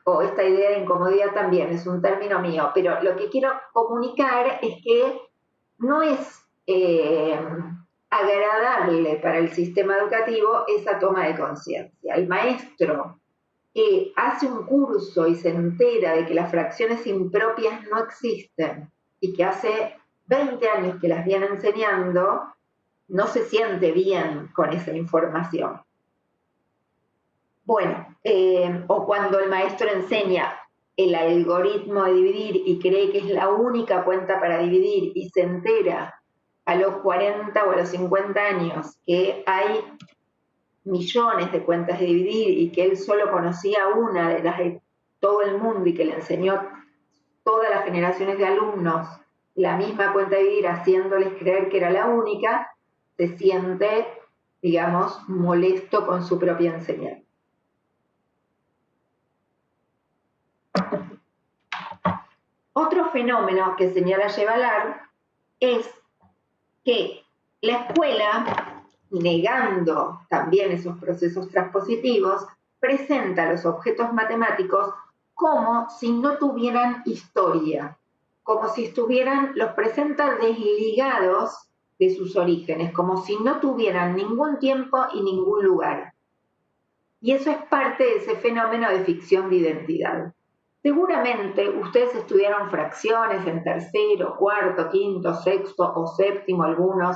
o esta idea de incomodidad también es un término mío, pero lo que quiero comunicar es que no es agradable para el sistema educativo esa toma de conciencia. El maestro que hace un curso y se entera de que las fracciones impropias no existen y que hace 20 años que las viene enseñando, no se siente bien con esa información. Bueno, o cuando el maestro enseña el algoritmo de dividir y cree que es la única cuenta para dividir, y se entera a los 40 o a los 50 años que hay millones de cuentas de dividir y que él solo conocía una de las de todo el mundo y que le enseñó todas las generaciones de alumnos la misma cuenta de dividir, haciéndoles creer que era la única, se siente, digamos, molesto con su propia enseñanza. Otro fenómeno que señala Yevalard es que la escuela, negando también esos procesos transpositivos, presenta los objetos matemáticos como si no tuvieran historia, como si estuvieran, los presenta desligados de sus orígenes, como si no tuvieran ningún tiempo y ningún lugar. Y eso es parte de ese fenómeno de ficción de identidad. Seguramente ustedes estudiaron fracciones en tercero, cuarto, quinto, sexto o séptimo, algunos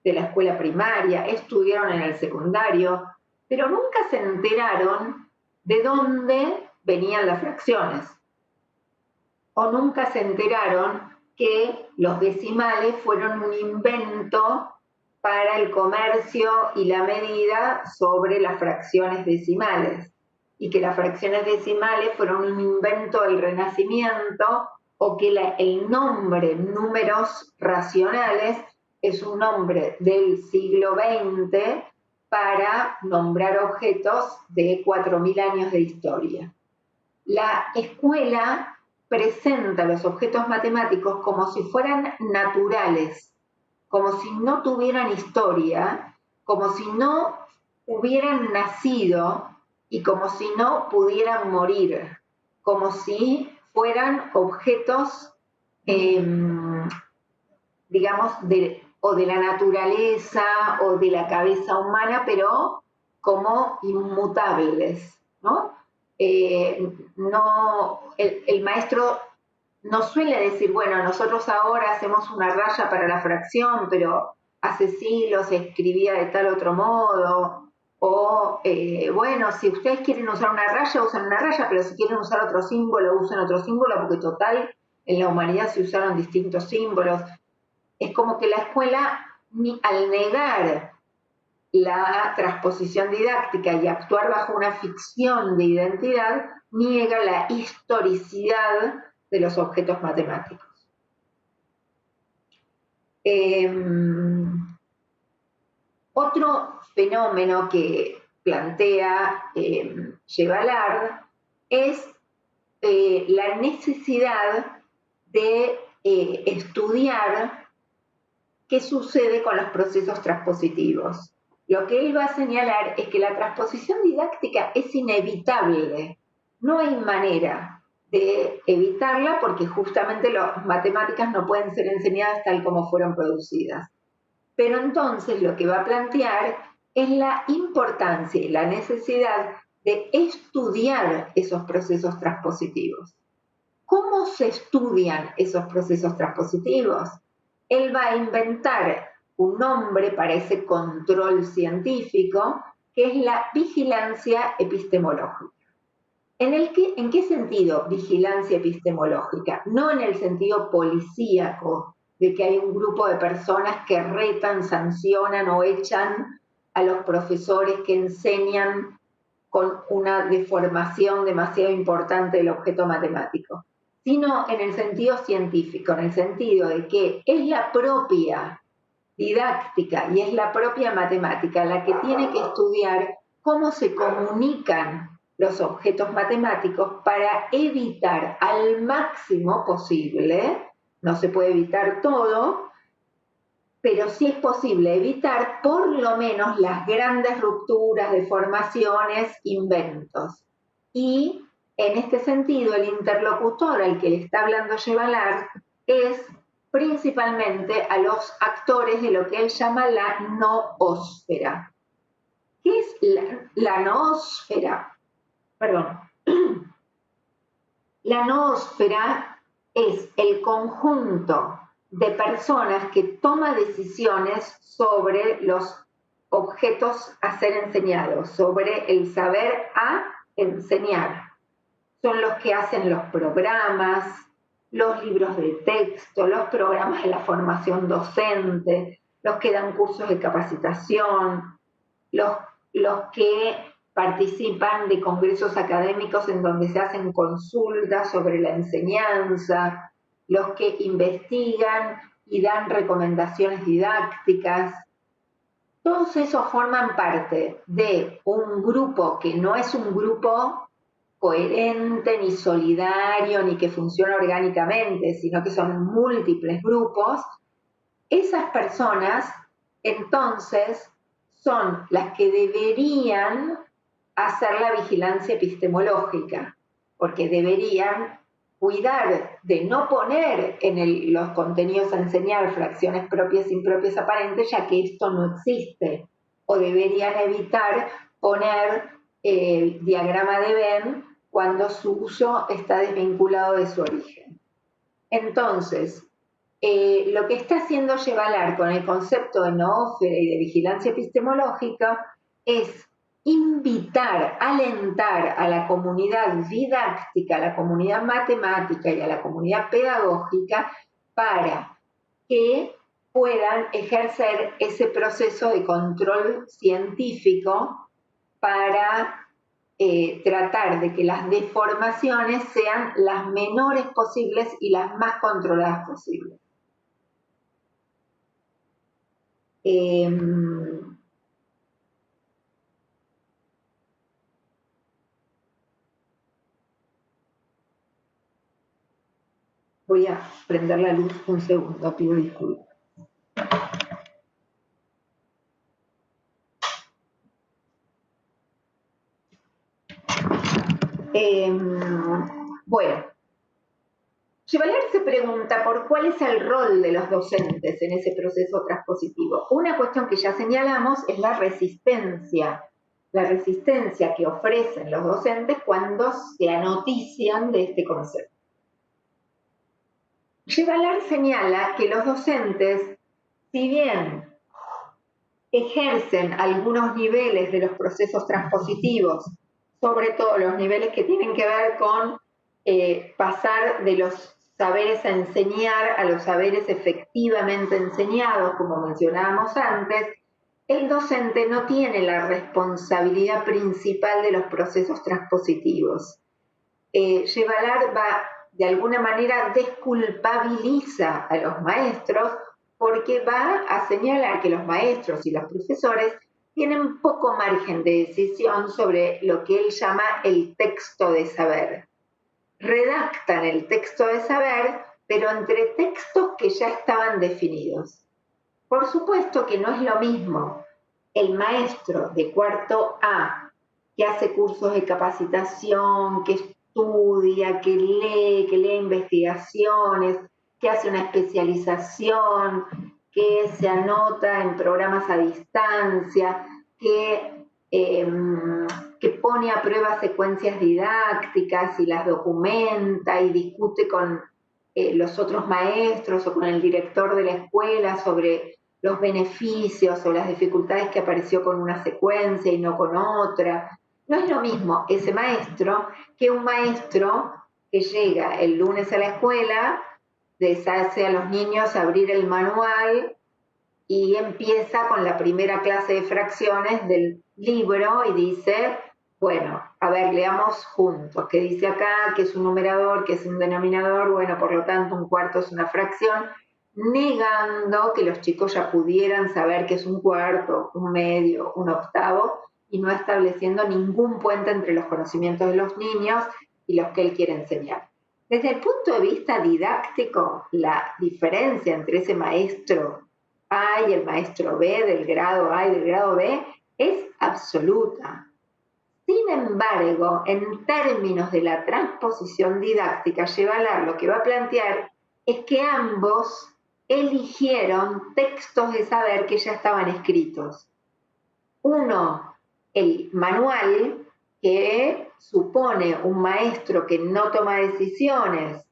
de la escuela primaria, estudiaron en el secundario, pero nunca se enteraron de dónde venían las fracciones. O nunca se enteraron que los decimales fueron un invento para el comercio y la medida sobre las fracciones decimales. y que las fracciones decimales fueron un invento del Renacimiento, o que el nombre números racionales es un nombre del siglo XX para nombrar objetos de 4.000 años de historia. La escuela presenta los objetos matemáticos como si fueran naturales, como si no tuvieran historia, como si no hubieran nacido y como si no pudieran morir, como si fueran objetos, digamos, o de la naturaleza o de la cabeza humana, pero como inmutables, ¿no? El maestro no suele decir, bueno, nosotros ahora hacemos una raya para la fracción, pero hace siglos se escribía de tal otro modo, o bueno, si ustedes quieren usar una raya, usan una raya, pero si quieren usar otro símbolo, usen otro símbolo, porque total, en la humanidad se usaron distintos símbolos. Es como que la escuela, al negar la transposición didáctica y actuar bajo una ficción de identidad, niega la historicidad de los objetos matemáticos. Otro fenómeno que plantea Chevallard es la necesidad de estudiar qué sucede con los procesos transpositivos. Lo que él va a señalar es que la transposición didáctica es inevitable. No hay manera de evitarla porque justamente las matemáticas no pueden ser enseñadas tal como fueron producidas. Pero entonces lo que va a plantear es la importancia y la necesidad de estudiar esos procesos transpositivos. ¿Cómo se estudian esos procesos transpositivos? Él va a inventar un nombre para ese control científico, que es la vigilancia epistemológica. ¿En qué sentido vigilancia epistemológica? No en el sentido policíaco, de que hay un grupo de personas que retan, sancionan o echan a los profesores que enseñan con una deformación demasiado importante del objeto matemático, sino en el sentido científico, en el sentido de que es la propia didáctica y es la propia matemática la que tiene que estudiar cómo se comunican los objetos matemáticos para evitar al máximo posible, no se puede evitar todo, pero sí es posible evitar por lo menos las grandes rupturas, deformaciones, inventos. Y en este sentido, el interlocutor al que le está hablando Chevallard es principalmente a los actores de lo que él llama la noósfera. ¿Qué es la noósfera? Perdón. La noósfera es el conjunto de personas que toma decisiones sobre los objetos a ser enseñados, sobre el saber a enseñar. Son los que hacen los programas, los libros de texto, los programas de la formación docente, los que dan cursos de capacitación, los que participan de congresos académicos en donde se hacen consultas sobre la enseñanza, los que investigan y dan recomendaciones didácticas. Todos esos forman parte de un grupo que no es un grupo coherente, ni solidario, ni que funciona orgánicamente, sino que son múltiples grupos. Esas personas, entonces, son las que deberían hacer la vigilancia epistemológica, porque deberían cuidar de no poner en los contenidos a enseñar fracciones propias e impropias aparentes, ya que esto no existe, o deberían evitar poner diagrama de Venn cuando su uso está desvinculado de su origen. Entonces, lo que está haciendo Chevallard con el concepto de noósfera y de vigilancia epistemológica es invitar, alentar a la comunidad didáctica, a la comunidad matemática y a la comunidad pedagógica para que puedan ejercer ese proceso de control científico para tratar de que las deformaciones sean las menores posibles y las más controladas posibles. Voy a prender la luz un segundo, pido disculpas. Bueno, Chevaler se pregunta por cuál es el rol de los docentes en ese proceso transpositivo. Una cuestión que ya señalamos es la resistencia que ofrecen los docentes cuando se anotician de este concepto. Chevaler señala que los docentes, si bien ejercen algunos niveles de los procesos transpositivos, sobre todo los niveles que tienen que ver con pasar de los saberes a enseñar a los saberes efectivamente enseñados, como mencionábamos antes, el docente no tiene la responsabilidad principal de los procesos transpositivos. Chevaler de alguna manera desculpabiliza a los maestros porque va a señalar que los maestros y los profesores tienen poco margen de decisión sobre lo que él llama el texto de saber. Redactan el texto de saber, pero entre textos que ya estaban definidos. Por supuesto que no es lo mismo el maestro de cuarto A, que hace cursos de capacitación, que estudia, que lee investigaciones, que hace una especialización, que se anota en programas a distancia, que pone a prueba secuencias didácticas y las documenta y discute con los otros maestros o con el director de la escuela sobre los beneficios o las dificultades que apareció con una secuencia y no con otra. No es lo mismo ese maestro que un maestro que llega el lunes a la escuela, deshace a los niños abrir el manual y empieza con la primera clase de fracciones del libro y dice, bueno, a ver, leamos juntos, ¿qué dice acá? ¿Qué es un numerador? ¿Qué es un denominador? Bueno, por lo tanto, un cuarto es una fracción, negando que los chicos ya pudieran saber qué es un cuarto, un medio, un octavo, y no estableciendo ningún puente entre los conocimientos de los niños y los que él quiere enseñar. Desde el punto de vista didáctico, la diferencia entre ese maestro A y el maestro B del grado A y del grado B es absoluta. Sin embargo, en términos de la transposición didáctica, Chevaler lo que va a plantear es que ambos eligieron textos de saber que ya estaban escritos. Uno, el manual, que supone un maestro que no toma decisiones.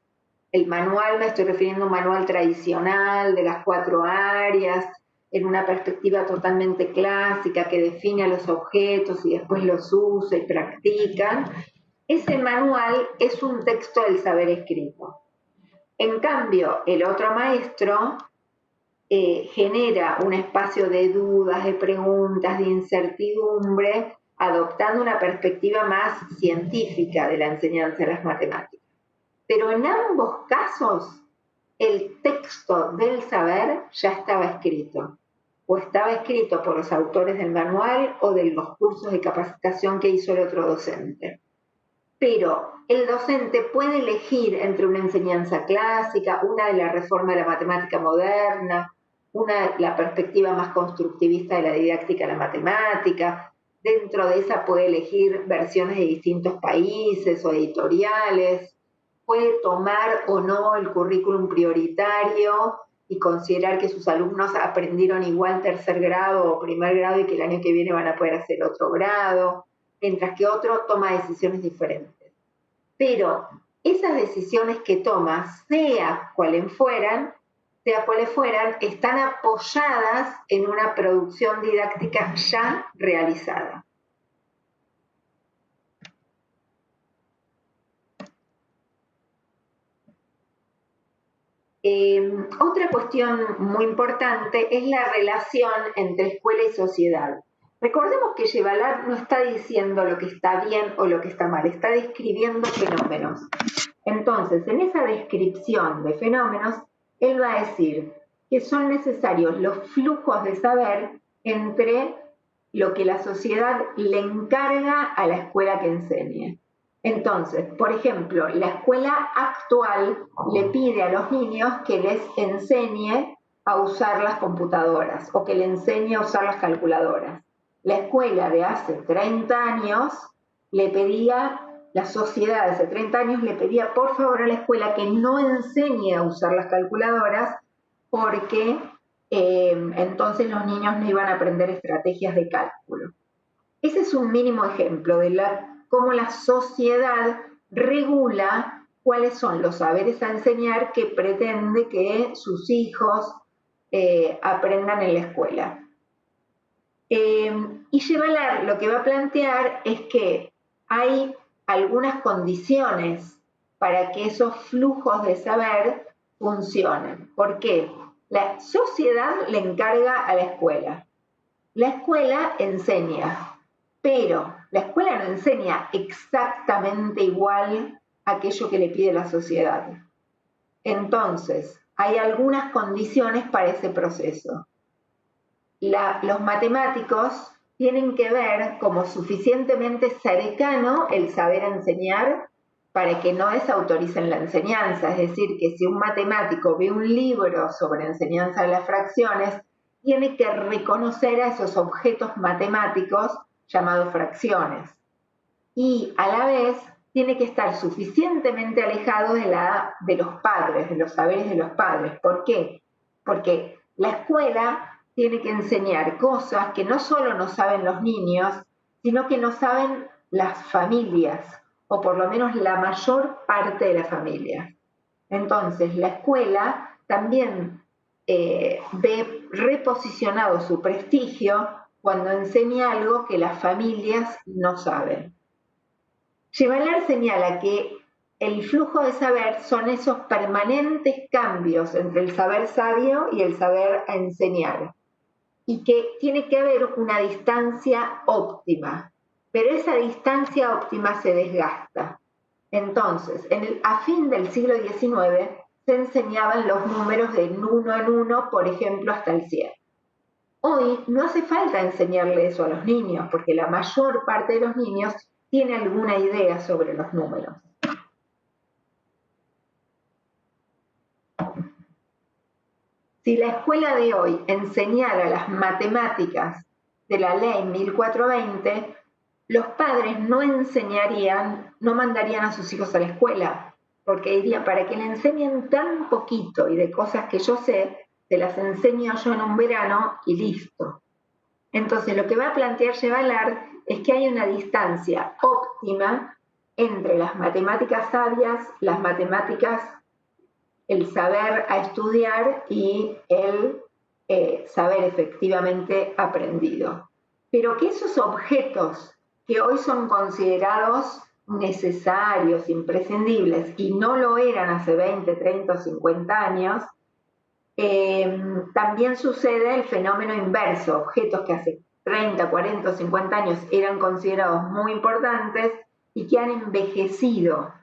El manual, me estoy refiriendo a un manual tradicional de las 4 áreas, en una perspectiva totalmente clásica que define a los objetos y después los usa y practican. Ese manual es un texto del saber escrito. En cambio, el otro maestro genera un espacio de dudas, de preguntas, de incertidumbre, adoptando una perspectiva más científica de la enseñanza de las matemáticas. Pero en ambos casos, el texto del saber ya estaba escrito, o estaba escrito por los autores del manual o de los cursos de capacitación que hizo el otro docente. Pero el docente puede elegir entre una enseñanza clásica, una de la reforma de la matemática moderna, la perspectiva más constructivista de la didáctica de la matemática. Dentro de esa puede elegir versiones de distintos países o editoriales. Puede tomar o no el currículum prioritario y considerar que sus alumnos aprendieron igual tercer grado o primer grado y que el año que viene van a poder hacer otro grado, mientras que otro toma decisiones diferentes. Pero esas decisiones que toma, sea cuales fueran, están apoyadas en una producción didáctica ya realizada. Otra cuestión muy importante es la relación entre escuela y sociedad. Recordemos que Yevalar no está diciendo lo que está bien o lo que está mal, está describiendo fenómenos. Entonces, en esa descripción de fenómenos, él va a decir que son necesarios los flujos de saber entre lo que la sociedad le encarga a la escuela que enseñe. Entonces, por ejemplo, la escuela actual le pide a los niños que les enseñe a usar las computadoras o que le enseñe a usar las calculadoras. La escuela de hace 30 años le pedía, la sociedad de hace 30 años le pedía por favor a la escuela que no enseñe a usar las calculadoras porque entonces los niños no iban a aprender estrategias de cálculo. Ese es un mínimo ejemplo de cómo la sociedad regula cuáles son los saberes a enseñar que pretende que sus hijos aprendan en la escuela. Y Yevalar lo que va a plantear es que hay algunas condiciones para que esos flujos de saber funcionen. ¿Por qué? La sociedad le encarga a la escuela. La escuela enseña, pero la escuela no enseña exactamente igual aquello que le pide la sociedad. Entonces, hay algunas condiciones para ese proceso. Los matemáticos tienen que ver como suficientemente cercano el saber enseñar para que no desautoricen la enseñanza. Es decir, que si un matemático ve un libro sobre enseñanza de las fracciones, tiene que reconocer a esos objetos matemáticos llamados fracciones. Y a la vez tiene que estar suficientemente alejado de los padres, de los saberes de los padres. ¿Por qué? Porque la escuela tiene que enseñar cosas que no solo no saben los niños, sino que no saben las familias, o por lo menos la mayor parte de la familia. Entonces, la escuela también ve reposicionado su prestigio cuando enseña algo que las familias no saben. Yevalar señala que el flujo de saber son esos permanentes cambios entre el saber sabio y el saber a enseñar, y que tiene que haber una distancia óptima, pero esa distancia óptima se desgasta. Entonces, a fin del siglo XIX se enseñaban los números de 1 en 1, por ejemplo, hasta el 100. Hoy no hace falta enseñarle eso a los niños, porque la mayor parte de los niños tiene alguna idea sobre los números. Si la escuela de hoy enseñara las matemáticas de la ley 1420, los padres no mandarían a sus hijos a la escuela, porque dirían, para que le enseñen tan poquito y de cosas que yo sé, se las enseño yo en un verano y listo. Entonces, lo que va a plantear Yevalar es que hay una distancia óptima entre las matemáticas sabias, las matemáticas, el saber a estudiar y el saber efectivamente aprendido. Pero que esos objetos que hoy son considerados necesarios, imprescindibles, y no lo eran hace 20, 30 o 50 años, también sucede el fenómeno inverso, objetos que hace 30, 40 o 50 años eran considerados muy importantes y que han envejecido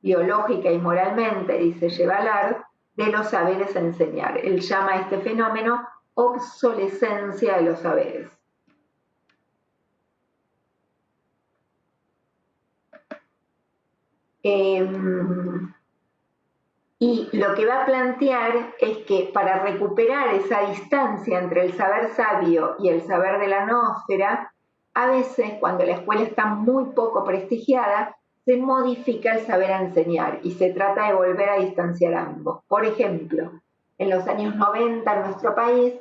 biológica y moralmente, dice Yevalar, de los saberes a enseñar. Él llama a este fenómeno obsolescencia de los saberes. Y lo que va a plantear es que para recuperar esa distancia entre el saber sabio y el saber de la noósfera, a veces cuando la escuela está muy poco prestigiada, se modifica el saber a enseñar y se trata de volver a distanciar ambos. Por ejemplo, en los años 90 en nuestro país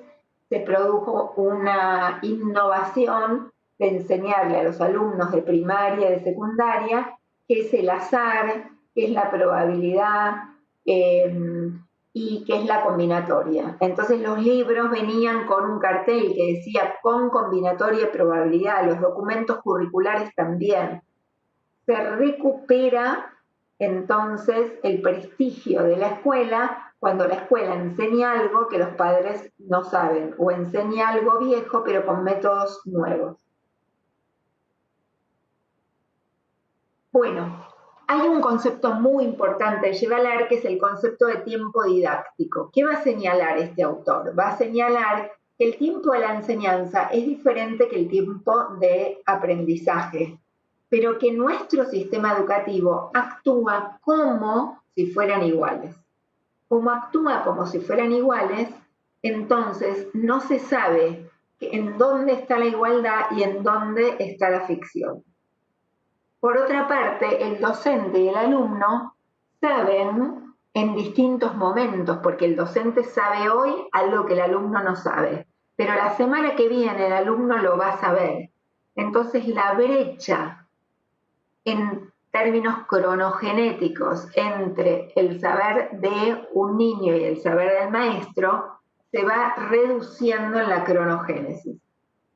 se produjo una innovación de enseñarle a los alumnos de primaria y de secundaria qué es el azar, qué es la probabilidad, y qué es la combinatoria. Entonces los libros venían con un cartel que decía con combinatoria y probabilidad, los documentos curriculares también. Se recupera entonces el prestigio de la escuela cuando la escuela enseña algo que los padres no saben, o enseña algo viejo pero con métodos nuevos. Bueno, hay un concepto muy importante de Gevallaert, que es el concepto de tiempo didáctico. ¿Qué va a señalar este autor? Va a señalar que el tiempo de la enseñanza es diferente que el tiempo de aprendizaje, pero que nuestro sistema educativo actúa como si fueran iguales. Como actúa como si fueran iguales, entonces no se sabe en dónde está la igualdad y en dónde está la ficción. Por otra parte, el docente y el alumno saben en distintos momentos, porque el docente sabe hoy algo que el alumno no sabe, pero la semana que viene el alumno lo va a saber. Entonces la brecha en términos cronogenéticos entre el saber de un niño y el saber del maestro se va reduciendo en la cronogénesis.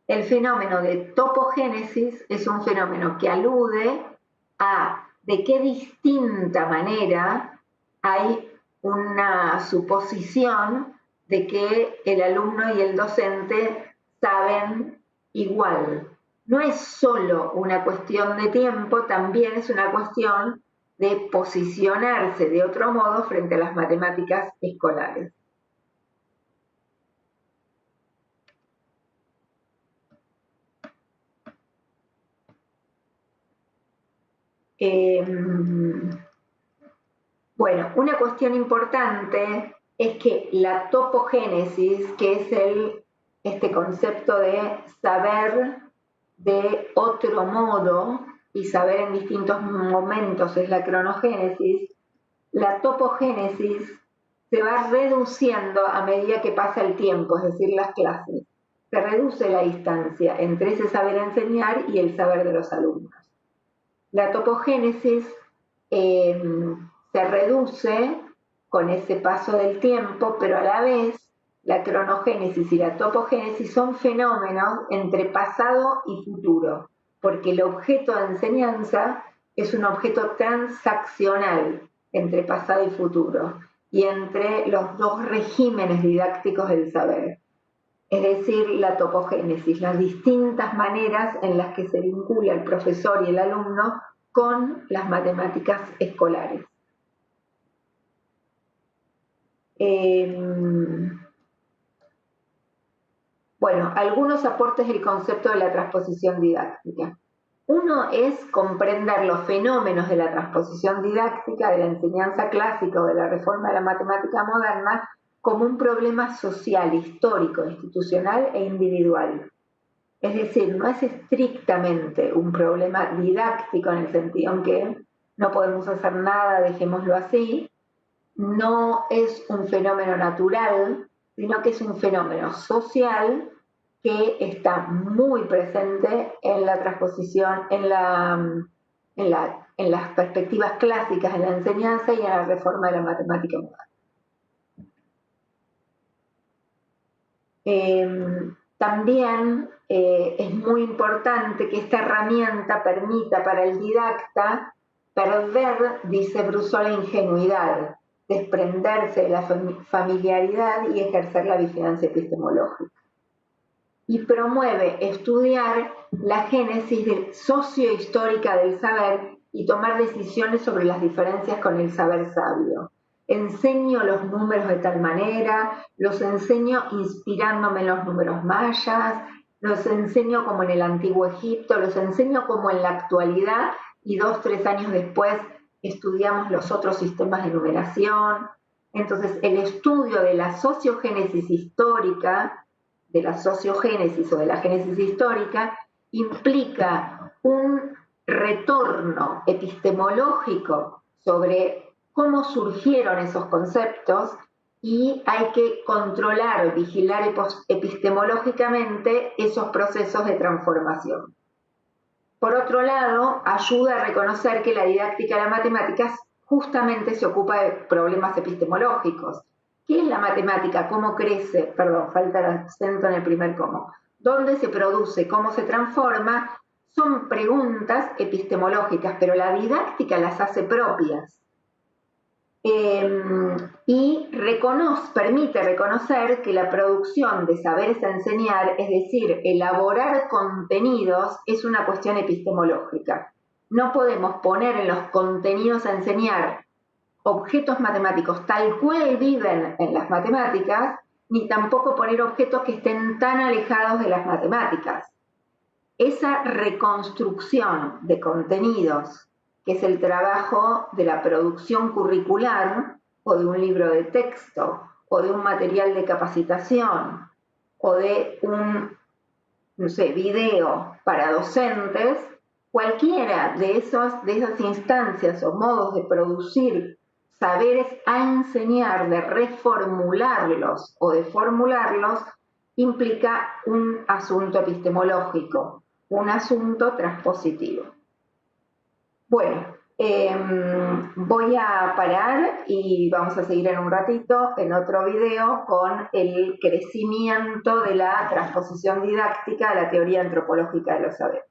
El fenómeno de topogénesis es un fenómeno que alude a de qué distinta manera hay una suposición de que el alumno y el docente saben igual. No es solo una cuestión de tiempo, también es una cuestión de posicionarse de otro modo frente a las matemáticas escolares. Bueno, una cuestión importante es que la topogénesis, que es este concepto de saber de otro modo y saber en distintos momentos es la cronogénesis, la topogénesis se va reduciendo a medida que pasa el tiempo, es decir, las clases. Se reduce la distancia entre ese saber enseñar y el saber de los alumnos. La topogénesis se reduce con ese paso del tiempo, pero a la vez la cronogénesis y la topogénesis son fenómenos entre pasado y futuro, porque el objeto de enseñanza es un objeto transaccional entre pasado y futuro, y entre los dos regímenes didácticos del saber. Es decir, la topogénesis, las distintas maneras en las que se vincula el profesor y el alumno con las matemáticas escolares. Bueno, algunos aportes del concepto de la transposición didáctica. Uno es comprender los fenómenos de la transposición didáctica, de la enseñanza clásica o de la reforma de la matemática moderna como un problema social, histórico, institucional e individual. Es decir, no es estrictamente un problema didáctico en el sentido en que no podemos hacer nada, dejémoslo así, no es un fenómeno natural, sino que es un fenómeno social que está muy presente en la transposición, en las perspectivas clásicas de la enseñanza y en la reforma de la matemática moderna. También es muy importante que esta herramienta permita para el didacta perder, dice Brousseau, la ingenuidad, desprenderse de la familiaridad y ejercer la vigilancia epistemológica. Y promueve estudiar la génesis sociohistórica del saber y tomar decisiones sobre las diferencias con el saber sabio. Enseño los números de tal manera, los enseño inspirándome en los números mayas, los enseño como en el antiguo Egipto, los enseño como en la actualidad y 2 o 3 años después estudiamos los otros sistemas de numeración. Entonces, el estudio de la sociogénesis histórica, de la sociogénesis o de la génesis histórica, implica un retorno epistemológico sobre cómo surgieron esos conceptos y hay que controlar, vigilar epistemológicamente esos procesos de transformación. Por otro lado, ayuda a reconocer que la didáctica de las matemáticas justamente se ocupa de problemas epistemológicos. ¿Qué es la matemática? ¿Cómo crece? Perdón, falta el acento en el primer cómo. ¿Dónde se produce? ¿Cómo se transforma? Son preguntas epistemológicas, pero la didáctica las hace propias. y permite reconocer que la producción de saberes a enseñar, es decir, elaborar contenidos, es una cuestión epistemológica. No podemos poner en los contenidos a enseñar objetos matemáticos tal cual viven en las matemáticas, ni tampoco poner objetos que estén tan alejados de las matemáticas. Esa reconstrucción de contenidos, que es el trabajo de la producción curricular, o de un libro de texto, o de un material de capacitación, o de un, no sé, video para docentes, cualquiera de esas instancias o modos de producir saberes a enseñar, de reformularlos o de formularlos, implica un asunto epistemológico, un asunto transpositivo. Bueno, voy a parar y vamos a seguir en un ratito en otro video con el crecimiento de la transposición didáctica a la teoría antropológica de los saberes.